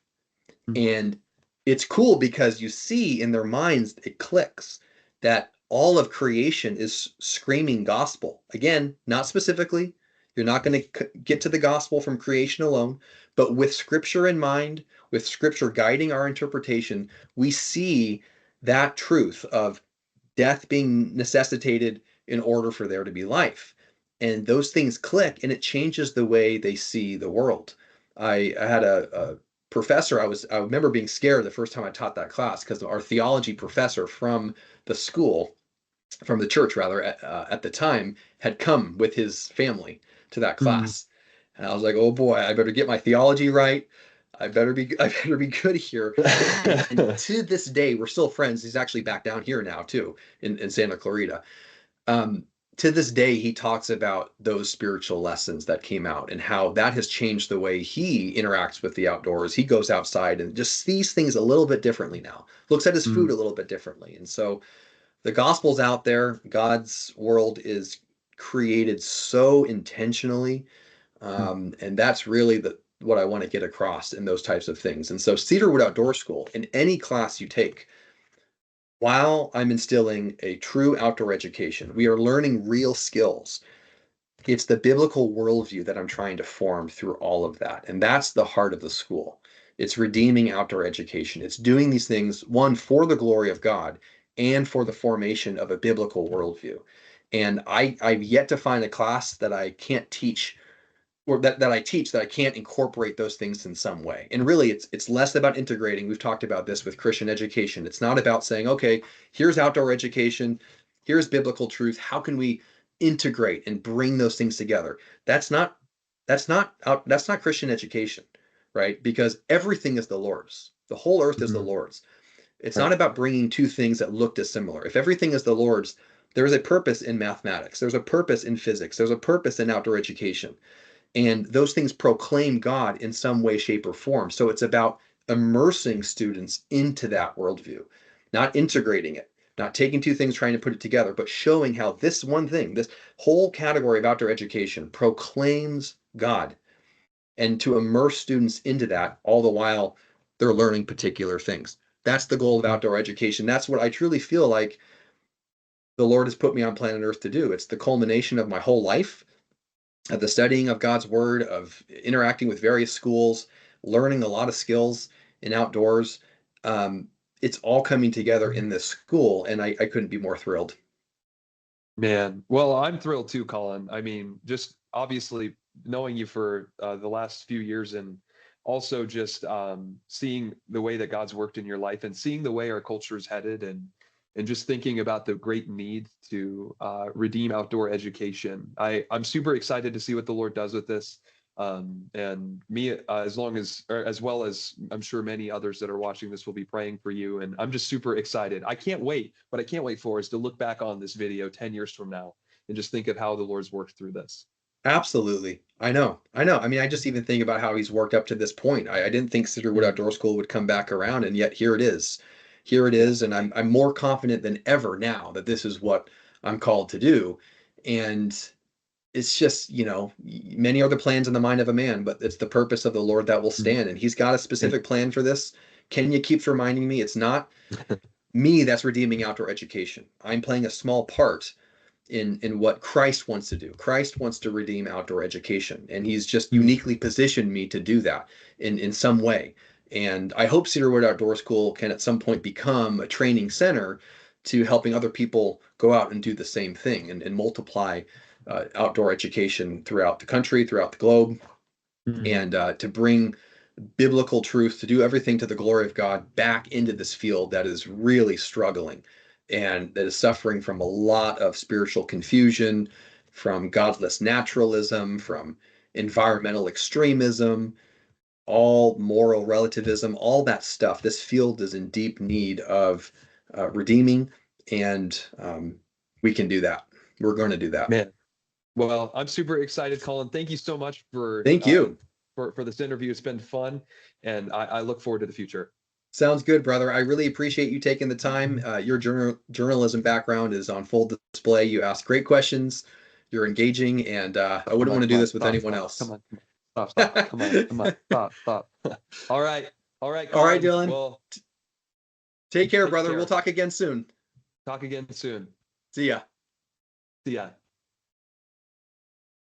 [SPEAKER 1] Mm.
[SPEAKER 2] And it's cool because you see in their minds, it clicks that all of creation is screaming gospel. Again, not specifically. You're not going to get to the gospel from creation alone, but with scripture in mind, with scripture guiding our interpretation, we see that truth of death being necessitated in order for there to be life. And those things click, and it changes the way they see the world. I had a professor. I remember being scared the first time I taught that class, because our theology professor from the school, from the church rather, at the time, had come with his family to that
[SPEAKER 1] Mm.
[SPEAKER 2] class. And I was like, oh boy, I better get my theology right. I better be good here. And to this day, we're still friends. He's actually back down here now too, in Santa Clarita. Um, to this day, he talks about those spiritual lessons that came out and how that has changed the way he interacts with the outdoors. He goes outside and just sees things a little bit differently now, looks at his food
[SPEAKER 1] Mm.
[SPEAKER 2] a little bit differently. And so the gospel's out there. God's world is created so intentionally,
[SPEAKER 1] Mm.
[SPEAKER 2] and that's really what I want to get across in those types of things. And so Cedarwood Outdoor School, in any class you take, while I'm instilling a true outdoor education, we are learning real skills. It's the biblical worldview that I'm trying to form through all of that. And that's the heart of the school. It's redeeming outdoor education. It's doing these things, one, for the glory of God and for the formation of a biblical worldview. And I've yet to find a class that I can't teach, or that I teach, that I can't incorporate those things in some way. And really, it's less about integrating. We've talked about this with Christian education. It's not about saying, okay, here's outdoor education, here's biblical truth. How can we integrate and bring those things together? That's not Christian education, right? Because everything is the Lord's. The whole earth is the
[SPEAKER 1] Mm.
[SPEAKER 2] Lord's. It's not
[SPEAKER 1] Right.
[SPEAKER 2] about bringing two things that look dissimilar. If everything is the Lord's, there is a purpose in mathematics. There's a purpose in physics. There's a purpose in outdoor education, and those things proclaim God in some way, shape, or form. So it's about immersing students into that worldview, not integrating it, not taking two things, trying to put it together, but showing how this one thing, this whole category of outdoor education, proclaims God, and to immerse students into that, all the while they're learning particular things. That's the goal of
[SPEAKER 1] Mm.
[SPEAKER 2] outdoor education. That's what I truly feel like the Lord has put me on planet Earth to do. It's the culmination of my whole life, of the studying of God's word, of interacting with various schools, learning a lot of skills in outdoors. Um, it's all coming together
[SPEAKER 1] Mm.
[SPEAKER 2] in this school, and I couldn't be more thrilled.
[SPEAKER 1] Man, well, I'm thrilled too, Colin. I mean, just obviously knowing you for the last few years, and also just seeing the way that God's worked in your life, and seeing the way our culture is headed, and just thinking about the great need to redeem outdoor education. I'm super excited to see what the Lord does with this. And me, as long as, or as well as I'm sure many others that are watching this will be praying for you. And I'm just super excited. I can't wait. What I can't wait for is to look back on this video 10 years from now and just think of how the Lord's worked through this.
[SPEAKER 2] Absolutely. I know. I know. I mean, I just even think about how he's worked up to this point. I didn't think Cedarwood
[SPEAKER 1] Mm,
[SPEAKER 2] Outdoor School would come back around, and yet here it is. Here it
[SPEAKER 1] yeah.
[SPEAKER 2] is, and I'm more confident than ever now that this is what I'm called to do. And it's just, many are the plans in the mind of a man, but it's the purpose of the Lord that will
[SPEAKER 1] Mm,
[SPEAKER 2] stand. And he's got a
[SPEAKER 1] thank
[SPEAKER 2] specific plan for this. Kenya keeps reminding me it's not me that's redeeming outdoor education. I'm playing a small part in what Christ wants to do. Christ wants to redeem outdoor education, and he's just
[SPEAKER 1] you. Mm,
[SPEAKER 2] uniquely positioned me to do that in some way. And I hope Cedarwood Outdoor School can at some point become a training center to helping other people go out and do the same thing and multiply outdoor education throughout the country, throughout the globe,
[SPEAKER 1] mm,
[SPEAKER 2] and to bring biblical truth, to do everything to the glory of God back into this field that is really struggling and that is suffering from a lot of spiritual confusion, from godless naturalism, from environmental extremism, all moral relativism, all that stuff. This field is in deep need of redeeming, and we can do that. We're going to do that.
[SPEAKER 1] man. Well, I'm super excited, Colin. Thank you so much
[SPEAKER 2] Thank you.
[SPEAKER 1] for this interview. It's been fun, and I look forward to the future.
[SPEAKER 2] Sounds good, brother. I really appreciate you taking the time. Your journalism background is on full display. You ask great questions. You're engaging, and I wouldn't want to do this with
[SPEAKER 1] Stop,
[SPEAKER 2] anyone
[SPEAKER 1] stop,
[SPEAKER 2] else.
[SPEAKER 1] come on, stop, stop. All right, all right,
[SPEAKER 2] All right,
[SPEAKER 1] Colin.
[SPEAKER 2] Dylan.
[SPEAKER 1] Well,
[SPEAKER 2] Take care,
[SPEAKER 1] take
[SPEAKER 2] brother. We'll
[SPEAKER 1] care.
[SPEAKER 2] talk again soon.
[SPEAKER 1] Talk again soon.
[SPEAKER 2] See ya.
[SPEAKER 1] See ya.